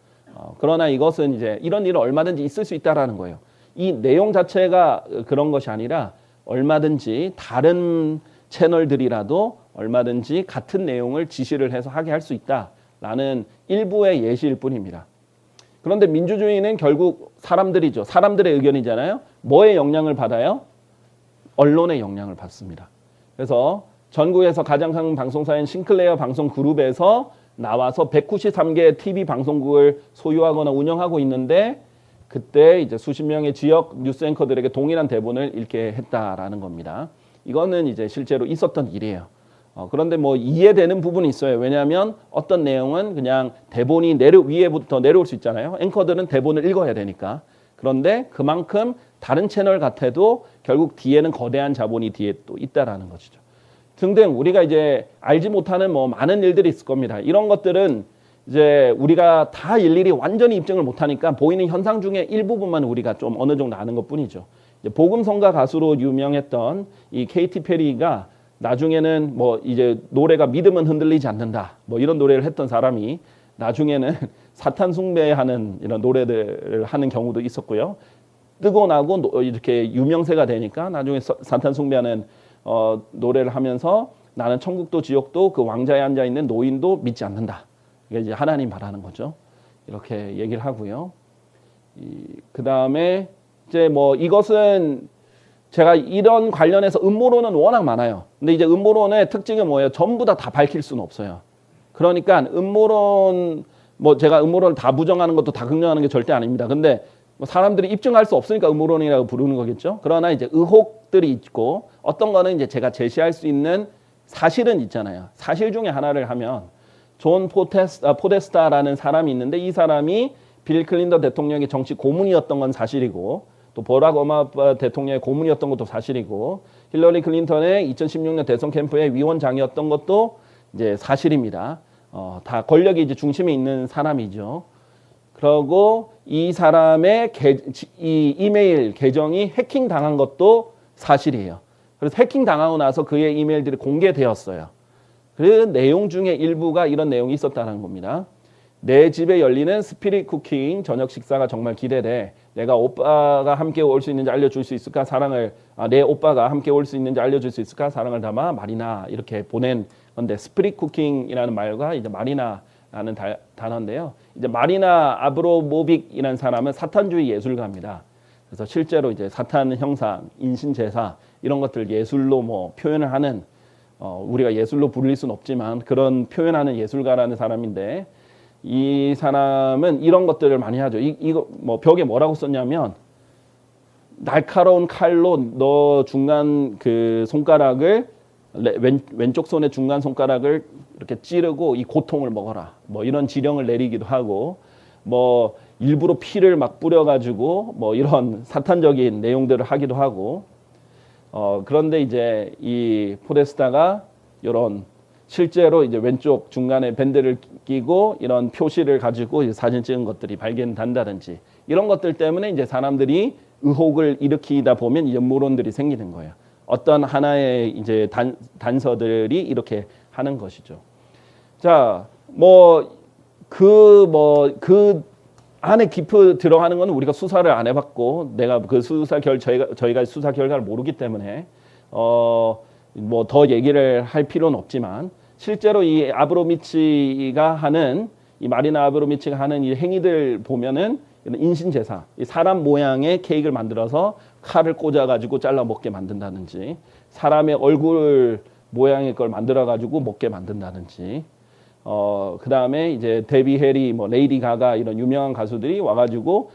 그러나 이것은 이제 이런 일은 얼마든지 있을 수 있다라는 거예요. 이 내용 자체가 그런 것이 아니라 얼마든지 다른 채널들이라도 얼마든지 같은 내용을 지시를 해서 하게 할 수 있다라는 일부의 예시일 뿐입니다. 그런데 민주주의는 결국 사람들이죠. 사람들의 의견이잖아요. 뭐의 영향을 받아요? 언론의 영향을 받습니다. 그래서 전국에서 가장 큰 방송사인 싱클레어 방송그룹에서 나와서 193개의 TV 방송국을 소유하거나 운영하고 있는데 그때 이제 수십 명의 지역 뉴스 앵커들에게 동일한 대본을 읽게 했다라는 겁니다. 이거는 이제 실제로 있었던 일이에요. 그런데 뭐 이해되는 부분이 있어요. 왜냐하면 어떤 내용은 그냥 대본이 위에부터 내려올 수 있잖아요. 앵커들은 대본을 읽어야 되니까. 그런데 그만큼 다른 채널 같아도 결국 뒤에는 거대한 자본이 뒤에 또 있다라는 것이죠. 등등 우리가 이제 알지 못하는 뭐 많은 일들이 있을 겁니다. 이런 것들은 이제 우리가 다 일일이 완전히 입증을 못하니까 보이는 현상 중에 일부분만 우리가 좀 어느 정도 아는 것뿐이죠. 복음성가 가수로 유명했던 이 케이티 페리가 나중에는 뭐 이제 노래가 믿음은 흔들리지 않는다 뭐 이런 노래를 했던 사람이 나중에는 사탄 숭배하는 이런 노래들을 하는 경우도 있었고요. 뜨고 나고 이렇게 유명세가 되니까 나중에 사탄 숭배하는 노래를 하면서 나는 천국도 지옥도 그 왕자에 앉아 있는 노인도 믿지 않는다. 이게 이제 하나님 말하는 거죠. 이렇게 얘기를 하고요. 그 다음에 이제 뭐 이것은 제가 이런 관련해서 음모론은 워낙 많아요. 근데 이제 음모론의 특징은 뭐예요? 전부 다 밝힐 수는 없어요. 그러니까 음모론 뭐 제가 음모론을 다 부정하는 것도 다 긍정하는 게 절대 아닙니다. 근데 뭐 사람들이 입증할 수 없으니까 음모론이라고 부르는 거겠죠. 그러나 이제 의혹들이 있고 어떤 거는 이제 제가 제시할 수 있는 사실은 있잖아요. 사실 중에 하나를 하면 존 포데스타라는 사람이 있는데 이 사람이 빌 클린턴 대통령의 정치 고문이었던 건 사실이고 또 버락 오바마 대통령의 고문이었던 것도 사실이고 힐러리 클린턴의 2016년 대선 캠프의 위원장이었던 것도 이제 사실입니다. 다 권력이 이제 중심에 있는 사람이죠. 그리고 이 사람의 이 이메일 계정이 해킹 당한 것도 사실이에요. 그래서 해킹 당하고 나서 그의 이메일들이 공개되었어요. 그 내용 중에 일부가 이런 내용이 있었다는 겁니다. 내 집에 열리는 스피릿 쿠킹 저녁 식사가 정말 기대돼. 내가 오빠가 함께 올 수 있는지 알려줄 수 있을까? 내 오빠가 함께 올 수 있는지 알려줄 수 있을까? 사랑을 담아 마리나 이렇게 보낸 건데 스피릿 쿠킹이라는 말과 이제 마리나라는 단어인데요. 이제 마리나 아브로모빅이라는 사람은 사탄주의 예술가입니다. 그래서 실제로 이제 사탄 형상, 인신 제사 이런 것들 예술로 뭐 표현을 하는 우리가 예술로 부를 수는 없지만 그런 표현하는 예술가라는 사람인데 이 사람은 이런 것들을 많이 하죠. 이거 뭐 벽에 뭐라고 썼냐면 날카로운 칼로 너 중간 그 손가락을 왼쪽 손의 중간 손가락을 이렇게 찌르고 이 고통을 먹어라. 뭐 이런 지령을 내리기도 하고 뭐 일부러 피를 막 뿌려가지고 뭐 이런 사탄적인 내용들을 하기도 하고 그런데 이제 이 포데스타가 이런 실제로 이제 왼쪽 중간에 밴드를 끼고 이런 표시를 가지고 이제 사진 찍은 것들이 발견된다든지 이런 것들 때문에 이제 사람들이 의혹을 일으키다 보면 음모론들이 생기는 거예요. 어떤 하나의 이제 단서들이 이렇게 하는 것이죠. 자, 그 안에 깊이 들어가는 건 우리가 수사를 안 해봤고 내가 그 저희가 수사 결과를 모르기 때문에 뭐 더 얘기를 할 필요는 없지만 실제로 이 아브로미치가 하는 이 마리나 아브로미치가 하는 이 행위들 보면은 인신 제사, 사람 모양의 케이크를 만들어서 칼을 꽂아가지고 잘라 먹게 만든다든지 사람의 얼굴 모양의 걸 만들어가지고 먹게 만든다든지 그 다음에 이제 데비 해리, 뭐 레이디 가가 이런 유명한 가수들이 와가지고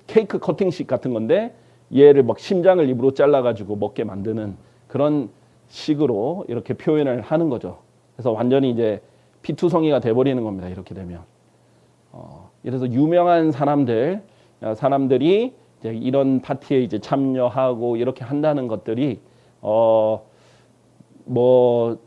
케이크 커팅식 같은 건데 얘를 막 심장을 입으로 잘라가지고 먹게 만드는 그런 식으로 이렇게 표현을 하는 거죠. 그래서 완전히 이제 피투성이가 돼버리는 겁니다. 이렇게 되면. 그래서 유명한 사람들이 이제 이런 파티에 이제 참여하고 이렇게 한다는 것들이 뭐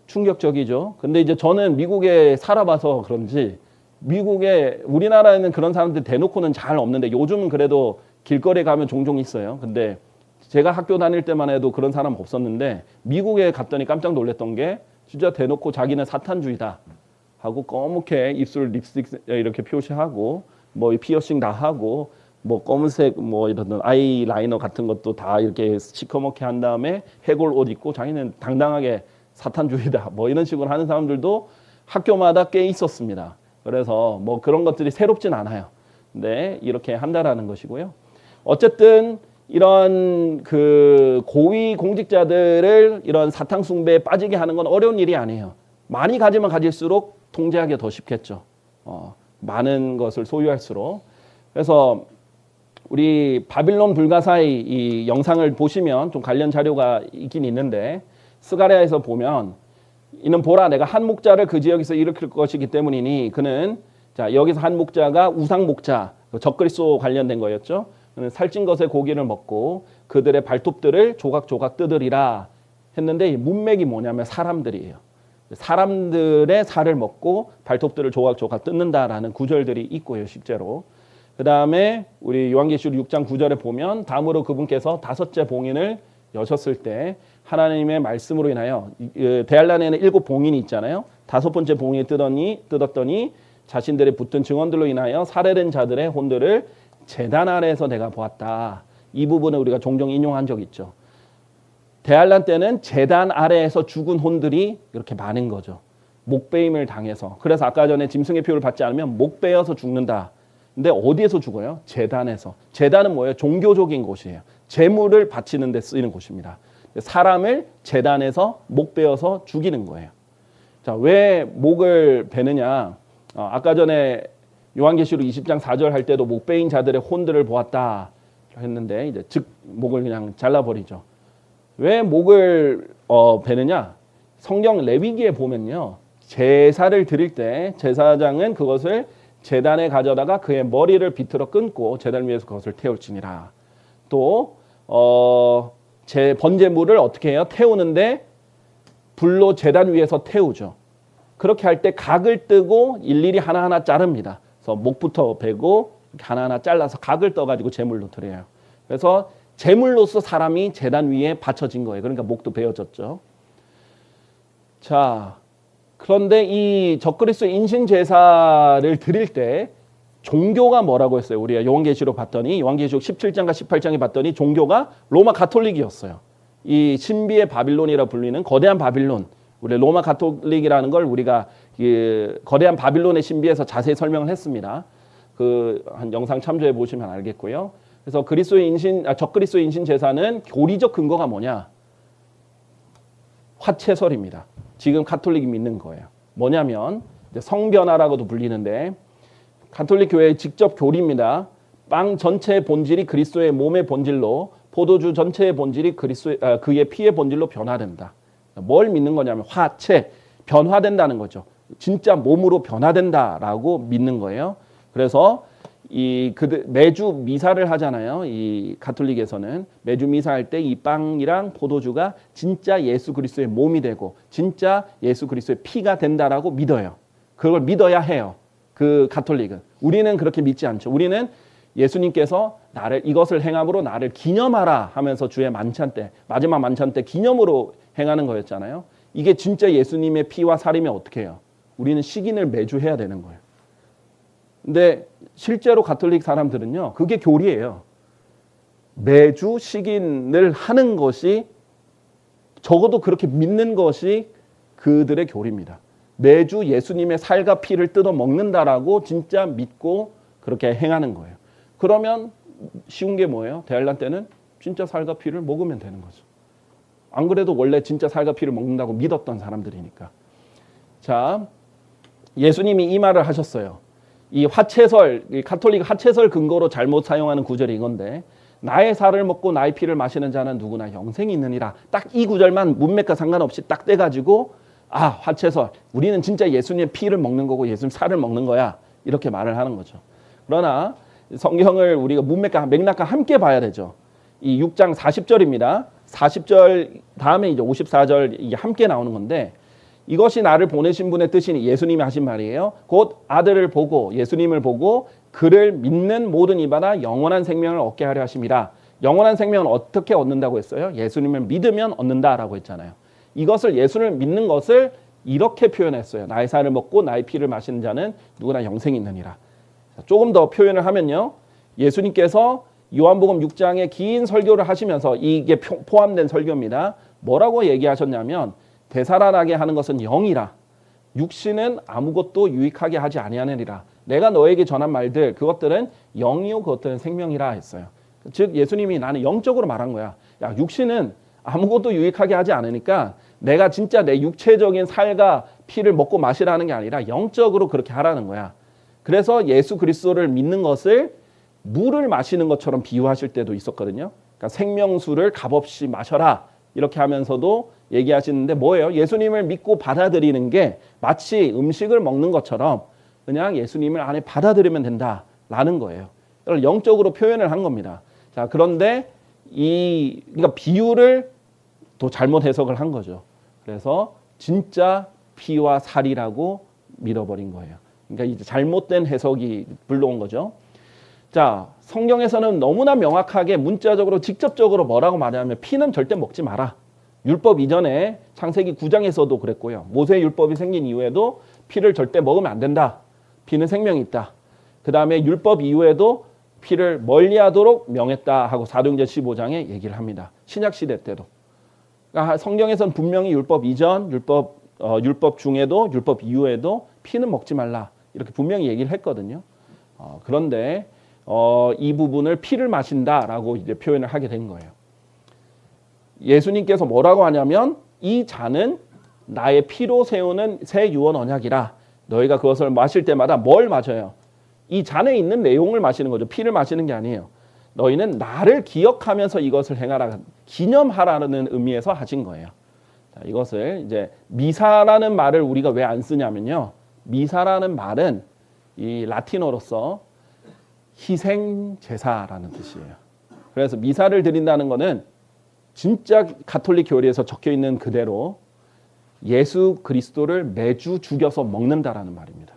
충격적이죠. 근데 이제 저는 미국에 살아봐서 그런지 우리나라에는 그런 사람들 대놓고는 잘 없는데 요즘은 그래도 길거리에 가면 종종 있어요. 근데 제가 학교 다닐 때만 해도 그런 사람 없었는데 미국에 갔더니 깜짝 놀랐던 게 진짜 대놓고 자기는 사탄주의다 하고 검게 입술 립스틱 이렇게 표시하고 뭐 피어싱 다 하고 뭐 검은색 뭐 이런 아이라이너 같은 것도 다 이렇게 시커멓게 한 다음에 해골 옷 입고 자기는 당당하게 사탄주의다 뭐 이런 식으로 하는 사람들도 학교마다 꽤 있었습니다. 그래서 뭐 그런 것들이 새롭진 않아요. 근데 이렇게 한다라는 것이고요. 어쨌든 이런 그 고위 공직자들을 이런 사탕 숭배에 빠지게 하는 건 어려운 일이 아니에요. 많이 가지면 가질수록 통제하기 더 쉽겠죠. 많은 것을 소유할수록. 그래서 우리 바빌론 불가사의 이 영상을 보시면 좀 관련 자료가 있긴 있는데 스가랴에서 보면 이는 보라 내가 한 목자를 그 지역에서 일으킬 것이기 때문이니 그는 자 여기서 한 목자가 우상 목자 적그리스도 관련된 거였죠. 그는 살찐 것의 고기를 먹고 그들의 발톱들을 조각조각 뜯으리라 했는데 이 문맥이 뭐냐면 사람들이에요. 사람들의 살을 먹고 발톱들을 조각조각 뜯는다라는 구절들이 있고요. 실제로. 그 다음에 우리 요한계시록 6장 9절에 보면 다음으로 그분께서 다섯째 봉인을 여셨을 때 하나님의 말씀으로 인하여 대할란에는 7 봉인이 있잖아요. 다섯 번째 봉인을 뜯었더니 자신들의 붙은 증언들로 인하여 살해된 자들의 혼들을 제단 아래에서 내가 보았다. 이 부분을 우리가 종종 인용한 적이 있죠. 대환란 때는 제단 아래에서 죽은 혼들이 이렇게 많은 거죠. 목베임을 당해서. 그래서 아까 전에 짐승의 표를 받지 않으면 목베어서 죽는다. 근데 어디에서 죽어요? 제단에서. 제단은 뭐예요? 종교적인 곳이에요. 제물을 바치는 데 쓰이는 곳입니다. 사람을 제단에서 목베어서 죽이는 거예요. 자, 왜 목을 베느냐? 아까 전에 요한계시록 20장 4절 할 때도 목베인 자들의 혼들을 보았다 했는데 이제 즉 목을 그냥 잘라버리죠. 왜 목을 베느냐? 성경 레위기에 보면요. 제사를 드릴 때 제사장은 그것을 제단에 가져다가 그의 머리를 비틀어 끊고 제단 위에서 그것을 태울지니라. 또 번제물을 어떻게 해요? 태우는데 불로 제단 위에서 태우죠. 그렇게 할 때 각을 뜨고 일일이 하나하나 자릅니다. 그래서 목부터 베고 하나하나 잘라서 각을 떠가지고 제물로 드려요. 그래서 제물로서 사람이 제단 위에 받쳐진 거예요. 그러니까 목도 베어졌죠. 자, 그런데 이 적그리스도 인신 제사를 드릴 때 종교가 뭐라고 했어요? 우리가 요한계시록 봤더니 요한계시록 17장과 18장에 봤더니 종교가 로마 가톨릭이었어요. 이 신비의 바빌론이라 불리는 거대한 바빌론. 우리 로마 가톨릭이라는 걸 우리가 거대한 바빌론의 신비에서 자세히 설명을 했습니다. 그 한 영상 참조해 보시면 알겠고요. 그래서 적그리스도 인신 제사는 교리적 근거가 뭐냐? 화채설입니다. 지금 가톨릭이 믿는 거예요. 뭐냐면 성변화라고도 불리는데 가톨릭 교회의 직접 교리입니다. 빵 전체의 본질이 그리스도의 몸의 본질로, 포도주 전체의 본질이 그의 피의 본질로 변화된다. 뭘 믿는 거냐면 화채, 변화된다는 거죠. 진짜 몸으로 변화된다라고 믿는 거예요. 그래서 매주 미사를 하잖아요. 이 가톨릭에서는 매주 미사할 때 이 빵이랑 포도주가 진짜 예수 그리스도의 몸이 되고 진짜 예수 그리스도의 피가 된다라고 믿어요. 그걸 믿어야 해요. 그 가톨릭은. 우리는 그렇게 믿지 않죠. 우리는 예수님께서 이것을 행함으로 나를 기념하라 하면서 주의 만찬 때, 마지막 만찬 때 기념으로 행하는 거였잖아요. 이게 진짜 예수님의 피와 살이면 어떻게 해요? 우리는 식인을 매주 해야 되는 거예요. 근데 실제로 가톨릭 사람들은요, 그게 교리예요. 매주 식인을 하는 것이, 적어도 그렇게 믿는 것이 그들의 교리입니다. 매주 예수님의 살과 피를 뜯어 먹는다라고 진짜 믿고 그렇게 행하는 거예요. 그러면 쉬운 게 뭐예요? 대환란 때는 진짜 살과 피를 먹으면 되는 거죠. 안 그래도 원래 진짜 살과 피를 먹는다고 믿었던 사람들이니까. 자, 예수님이 이 말을 하셨어요. 이 가톨릭 화채설 근거로 잘못 사용하는 구절이 이건데, 나의 살을 먹고 나의 피를 마시는 자는 누구나 영생이 있느니라. 딱 이 구절만 문맥과 상관없이 딱 떼가지고 화채설, 우리는 진짜 예수님의 피를 먹는 거고 예수님 살을 먹는 거야, 이렇게 말을 하는 거죠. 그러나 성경을 우리가 문맥과 맥락과 함께 봐야 되죠. 이 6장 40절입니다. 40절 다음에 이제 54절 이게 함께 나오는 건데, 이것이 나를 보내신 분의 뜻이니, 예수님이 하신 말이에요. 곧 아들을 보고 예수님을 보고 그를 믿는 모든 이마다 영원한 생명을 얻게 하려 하심이라. 영원한 생명은 어떻게 얻는다고 했어요? 예수님을 믿으면 얻는다라고 했잖아요. 이것을, 예수를 믿는 것을 이렇게 표현했어요. 나의 살을 먹고 나의 피를 마시는 자는 누구나 영생이 있느니라. 조금 더 표현을 하면요, 예수님께서 요한복음 6장에 긴 설교를 하시면서, 이게 포함된 설교입니다. 뭐라고 얘기하셨냐면, 되살아나게 하는 것은 영이라, 육신은 아무것도 유익하게 하지 아니하느니라. 내가 너에게 전한 말들, 그것들은 영이요 그것들은 생명이라 했어요. 즉 예수님이 나는 영적으로 말한 거야. 야, 육신은 아무것도 유익하게 하지 않으니까 내가 진짜 내 육체적인 살과 피를 먹고 마시라는 게 아니라 영적으로 그렇게 하라는 거야. 그래서 예수 그리스도를 믿는 것을 물을 마시는 것처럼 비유하실 때도 있었거든요. 그러니까 생명수를 값없이 마셔라, 이렇게 하면서도 얘기하시는데, 뭐예요? 예수님을 믿고 받아들이는 게 마치 음식을 먹는 것처럼 그냥 예수님을 안에 받아들이면 된다라는 거예요. 영적으로 표현을 한 겁니다. 자, 그런데 그러니까 비유를 또 잘못 해석을 한 거죠. 그래서 진짜 피와 살이라고 믿어버린 거예요. 그러니까 이제 잘못된 해석이 불러온 거죠. 자, 성경에서는 너무나 명확하게 문자적으로 직접적으로 뭐라고 말하냐면, 피는 절대 먹지 마라. 율법 이전에 창세기 9장에서도 그랬고요. 모세 율법이 생긴 이후에도 피를 절대 먹으면 안 된다. 피는 생명이 있다. 그 다음에 율법 이후에도 피를 멀리하도록 명했다 하고 사도행전 15장에 얘기를 합니다. 신약 시대 때도. 그러니까 성경에서는 분명히 율법 이전, 율법 중에도 율법 이후에도 피는 먹지 말라 이렇게 분명히 얘기를 했거든요. 그런데 이 부분을 피를 마신다라고 이제 표현을 하게 된 거예요. 예수님께서 뭐라고 하냐면 이 잔은 나의 피로 세우는 새 유언 언약이라. 너희가 그것을 마실 때마다 뭘 마셔요? 이 잔에 있는 내용을 마시는 거죠. 피를 마시는 게 아니에요. 너희는 나를 기억하면서 이것을 행하라, 기념하라는 의미에서 하신 거예요. 자, 이것을 이제 미사라는 말을 우리가 왜 안 쓰냐면요. 미사라는 말은 이 라틴어로서 희생 제사라는 뜻이에요. 그래서 미사를 드린다는 것은 진짜 가톨릭 교리에서 적혀 있는 그대로 예수 그리스도를 매주 죽여서 먹는다라는 말입니다.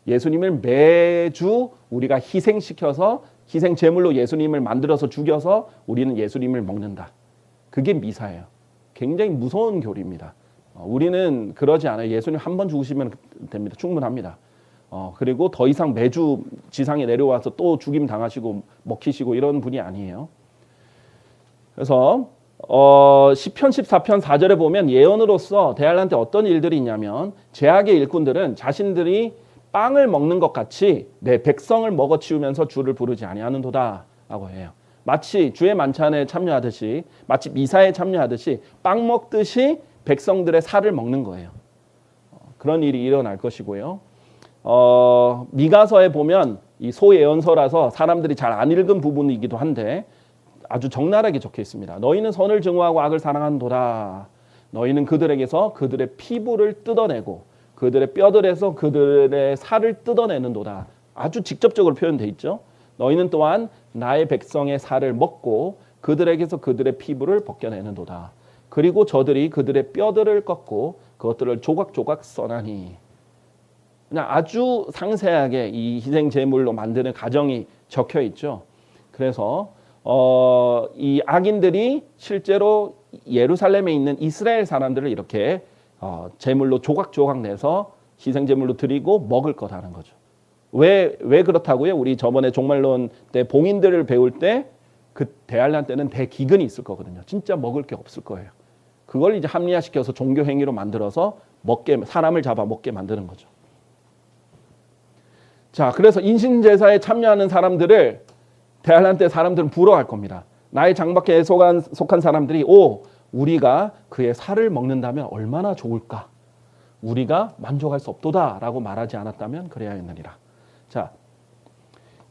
예수님을 매주 우리가 희생시켜서 희생 제물로 예수님을 만들어서 죽여서 우리는 예수님을 먹는다. 그게 미사예요. 굉장히 무서운 교리입니다. 우리는 그러지 않아요. 예수님 한 번 죽으시면 됩니다. 충분합니다. 그리고 더 이상 매주 지상에 내려와서 또 죽임 당하시고 먹히시고 이런 분이 아니에요. 그래서 시편 14편 4절에 보면 예언으로서 대할란때 어떤 일들이 있냐면 제약의 일꾼들은 자신들이 빵을 먹는 것 같이 내 백성을 먹어치우면서 주를 부르지 아니하는도다 라고 해요. 마치 주의 만찬에 참여하듯이, 마치 미사에 참여하듯이 빵 먹듯이 백성들의 살을 먹는 거예요. 그런 일이 일어날 것이고요. 미가서에 보면 이 소예언서라서 사람들이 잘 안 읽은 부분이기도 한데 아주 적나라하게 적혀 있습니다. 너희는 선을 증오하고 악을 사랑하는도다. 너희는 그들에게서 그들의 피부를 뜯어내고 그들의 뼈들에서 그들의 살을 뜯어내는도다. 아주 직접적으로 표현되어 있죠. 너희는 또한 나의 백성의 살을 먹고 그들에게서 그들의 피부를 벗겨내는도다. 그리고 저들이 그들의 뼈들을 꺾고 그것들을 조각조각 써나니. 그냥 아주 상세하게 이 희생 제물로 만드는 과정이 적혀 있죠. 그래서 이 악인들이 실제로 예루살렘에 있는 이스라엘 사람들을 이렇게 제물로 조각조각 내서 희생 제물로 드리고 먹을 거다는 거죠. 왜 그렇다고요? 우리 저번에 종말론 때 봉인들을 배울 때 그 대할란 때는 대기근이 있을 거거든요. 진짜 먹을 게 없을 거예요. 그걸 이제 합리화시켜서 종교 행위로 만들어서 사람을 잡아 먹게 만드는 거죠. 자, 그래서 인신제사에 참여하는 사람들을 대할란 때 사람들은 부러워할 겁니다. 나의 장막회에 속한 사람들이 우리가 그의 살을 먹는다면 얼마나 좋을까? 우리가 만족할 수 없도다라고 말하지 않았다면 그래야 했느니라. 자,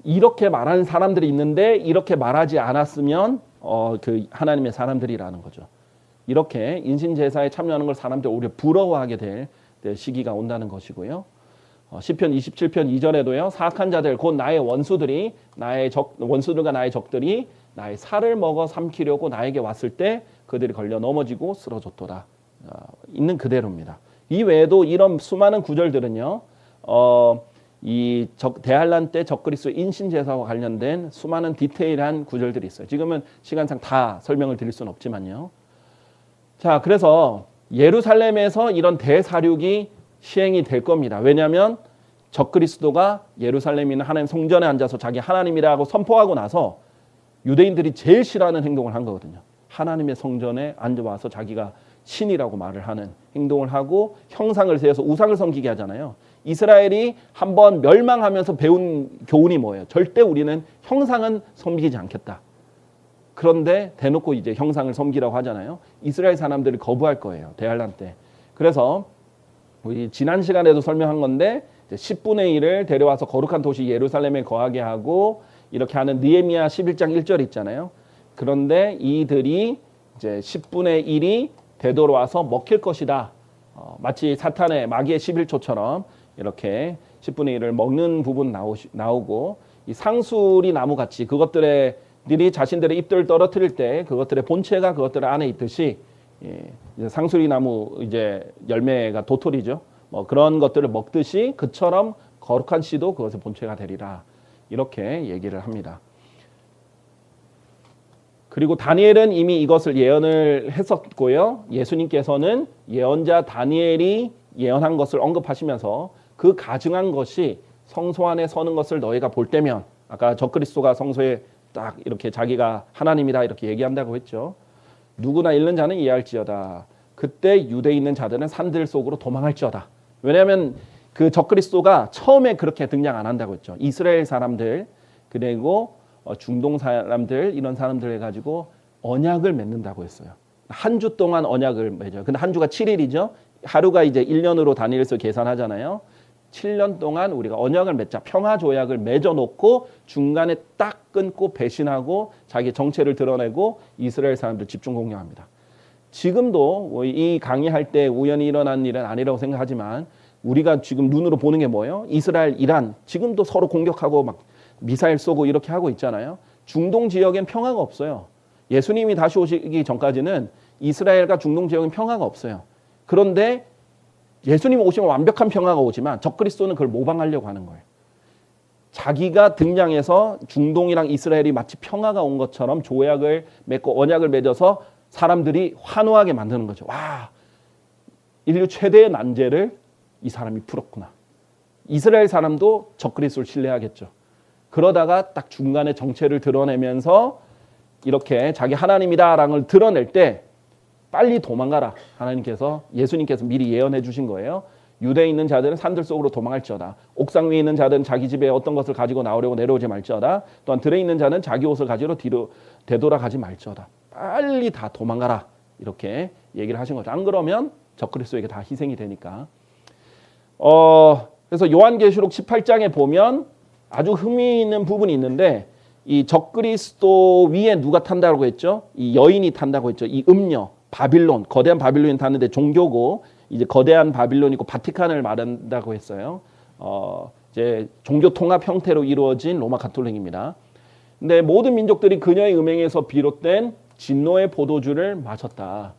이렇게 말하는 사람들이 있는데 이렇게 말하지 않았으면 그 하나님의 사람들이라는 거죠. 이렇게 인신제사에 참여하는 걸 사람들이 오히려 부러워하게 될 시기가 온다는 것이고요. 시편 27편 2절에도요. 사악한 자들 곧 나의 원수들이 원수들과 나의 적들이 나의 살을 먹어 삼키려고 나에게 왔을 때 그들이 걸려 넘어지고 쓰러졌도다. 있는 그대로입니다. 이 외에도 이런 수많은 구절들은요. 이 대할란 때 적그리스도 인신제사와 관련된 수많은 디테일한 구절들이 있어요. 지금은 시간상 다 설명을 드릴 수는 없지만요. 자, 그래서 예루살렘에서 이런 대사륙이 시행이 될 겁니다. 왜냐하면 적그리스도가 예루살렘에 있는 하나님 성전에 앉아서 자기 하나님이라고 선포하고 나서 유대인들이 제일 싫어하는 행동을 한 거거든요. 하나님의 성전에 앉아와서 자기가 신이라고 말을 하는 행동을 하고 형상을 세워서 우상을 섬기게 하잖아요. 이스라엘이 한번 멸망하면서 배운 교훈이 뭐예요? 절대 우리는 형상은 섬기지 않겠다. 그런데 대놓고 이제 형상을 섬기라고 하잖아요. 이스라엘 사람들이 거부할 거예요. 대할란 때. 그래서 우리 지난 시간에도 설명한 건데 10분의 1을 데려와서 거룩한 도시 예루살렘에 거하게 하고 이렇게 하는 느헤미야 11장 1절 있잖아요. 그런데 이들이 이제 10분의 1이 되돌아와서 먹힐 것이다. 마치 사탄의 마귀의 11조처럼 이렇게 10분의 1을 먹는 부분 나오고 이 상수리 나무 같이 그것들이 자신들의 잎들을 떨어뜨릴 때 그것들의 본체가 그것들 안에 있듯이 이제 상수리 나무 이제 열매가 도토리죠. 뭐 그런 것들을 먹듯이 그처럼 거룩한 씨도 그것의 본체가 되리라. 이렇게 얘기를 합니다. 그리고 다니엘은 이미 이것을 예언을 했었고요. 예수님께서는 예언자 다니엘이 예언한 것을 언급하시면서 그 가증한 것이 성소 안에 서는 것을 너희가 볼 때면 아까 적그리스도가 성소에 딱 이렇게 자기가 하나님이다 이렇게 얘기한다고 했죠. 누구나 읽는 자는 이해할지어다. 그때 유대에 있는 자들은 산들 속으로 도망할지어다. 왜냐하면 그 적그리스도가 처음에 그렇게 등장 안 한다고 했죠. 이스라엘 사람들 그리고 중동 사람들 이런 사람들 해가지고 언약을 맺는다고 했어요. 한 주 동안 언약을 맺어요. 근데 한 주가 7일이죠. 하루가 이제 1년으로 단위에서 계산하잖아요. 7년 동안 우리가 언약을 맺자. 평화 조약을 맺어놓고 중간에 딱 끊고 배신하고 자기 정체를 드러내고 이스라엘 사람들 집중 공격합니다. 지금도 이 강의할 때 우연히 일어난 일은 아니라고 생각하지만 우리가 지금 눈으로 보는 게 뭐예요? 이스라엘, 이란 지금도 서로 공격하고 막 미사일 쏘고 이렇게 하고 있잖아요. 중동 지역엔 평화가 없어요. 예수님이 다시 오시기 전까지는 이스라엘과 중동 지역엔 평화가 없어요. 그런데 예수님 오시면 완벽한 평화가 오지만 적그리스도는 그걸 모방하려고 하는 거예요. 자기가 등장해서 중동이랑 이스라엘이 마치 평화가 온 것처럼 조약을 맺고 언약을 맺어서 사람들이 환호하게 만드는 거죠. 와, 인류 최대의 난제를 이 사람이 풀었구나. 이스라엘 사람도 적그리스도를 신뢰하겠죠. 그러다가 딱 중간에 정체를 드러내면서 이렇게 자기 하나님이다라는 걸 드러낼 때 빨리 도망가라. 하나님께서 예수님께서 미리 예언해 주신 거예요. 유대에 있는 자들은 산들 속으로 도망할지어다. 옥상 위에 있는 자들은 자기 집에 어떤 것을 가지고 나오려고 내려오지 말지어다. 또한 들에 있는 자는 자기 옷을 가지러 뒤로 되돌아가지 말지어다. 빨리 다 도망가라. 이렇게 얘기를 하신 거죠. 안 그러면 적그리스도에게 다 희생이 되니까. 그래서 요한계시록 18장에 보면 아주 흥미 있는 부분이 있는데 이 적그리스도 위에 누가 탄다고 했죠? 이 여인이 탄다고 했죠. 이 음녀, 바빌론, 거대한 바빌론이 탔는데 종교고 이제 거대한 바빌론이고 바티칸을 말한다고 했어요. 이제 종교 통합 형태로 이루어진 로마 가톨릭입니다. 근데 모든 민족들이 그녀의 음행에서 비롯된 진노의 포도주를 마셨다.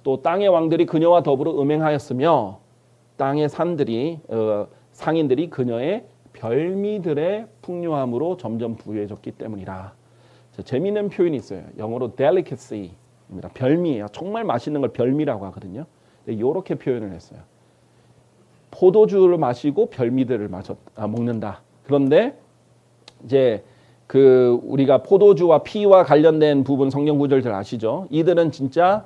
또 땅의 왕들이 그녀와 더불어 음행하였으며 땅의 산들이 상인들이 그녀의 별미들의 풍요함으로 점점 부유해졌기 때문이라. 재미있는 표현이 있어요. 영어로 delicacy입니다. 별미예요. 정말 맛있는 걸 별미라고 하거든요. 이렇게 표현을 했어요. 포도주를 마시고 별미들을 먹는다. 그런데 이제 그 우리가 포도주와 피와 관련된 부분 성경 구절들 아시죠? 이들은 진짜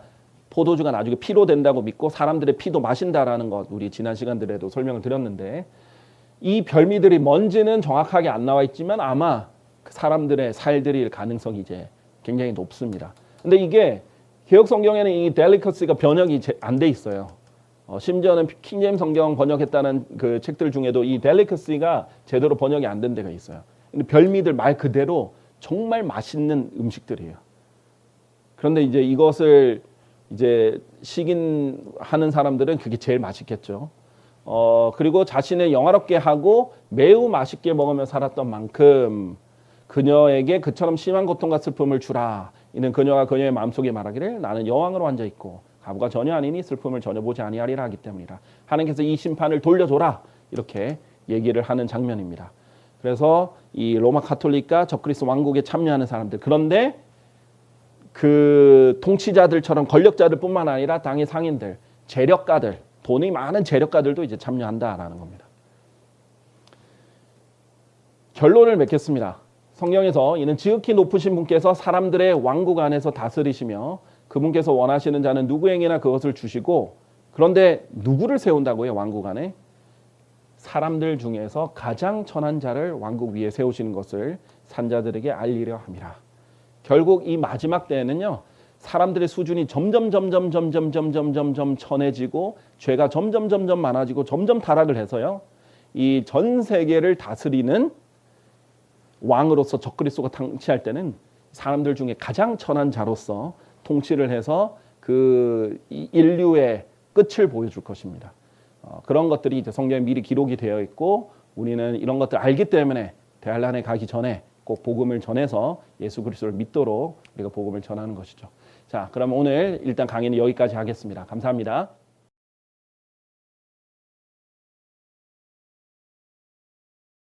포도주가 나중에 피로 된다고 믿고 사람들의 피도 마신다라는 것 우리 지난 시간들에도 설명을 드렸는데 이 별미들이 뭔지는 정확하게 안 나와 있지만 아마 그 사람들의 살들일 가능성이 이제 굉장히 높습니다. 근데 이게 개혁 성경에는 이 델리커시가 번역이 안 돼 있어요. 심지어는 킹제임 성경 번역했다는 그 책들 중에도 이 델리커시가 제대로 번역이 안 된 데가 있어요. 근데 별미들 말 그대로 정말 맛있는 음식들이에요. 그런데 이제 이것을 이제 식인하는 사람들은 그게 제일 맛있겠죠. 그리고 자신을 영화롭게 하고 매우 맛있게 먹으며 살았던 만큼 그녀에게 그처럼 심한 고통과 슬픔을 주라. 이는 그녀가 그녀의 마음속에 말하기를 나는 여왕으로 앉아있고 가부가 전혀 아니니 슬픔을 전혀 보지 아니하리라 하기 때문이라. 하나님께서 이 심판을 돌려줘라. 이렇게 얘기를 하는 장면입니다. 그래서 이 로마 가톨릭과 적그리스도 왕국에 참여하는 사람들 그런데 그 통치자들처럼 권력자들 뿐만 아니라 당의 상인들, 재력가들 돈이 많은 재력가들도 이제 참여한다라는 겁니다. 결론을 맺겠습니다. 성경에서 이는 지극히 높으신 분께서 사람들의 왕국 안에서 다스리시며 그분께서 원하시는 자는 누구에게나 그것을 주시고 그런데 누구를 세운다고요? 왕국 안에? 사람들 중에서 가장 천한 자를 왕국 위에 세우시는 것을 산자들에게 알리려 함이라. 결국 이 마지막 때에는요. 사람들의 수준이 점점 천해지고 죄가 점점 많아지고 점점 타락을 해서요. 이 전 세계를 다스리는 왕으로서 적그리스도가 통치할 때는 사람들 중에 가장 천한 자로서 통치를 해서 그 인류의 끝을 보여줄 것입니다. 그런 것들이 이제 성경에 미리 기록이 되어 있고 우리는 이런 것들 알기 때문에 대환란에 가기 전에 꼭 복음을 전해서 예수 그리스도를 믿도록 우리가 복음을 전하는 것이죠. 자, 그럼 오늘 일단 강의는 여기까지 하겠습니다. 감사합니다.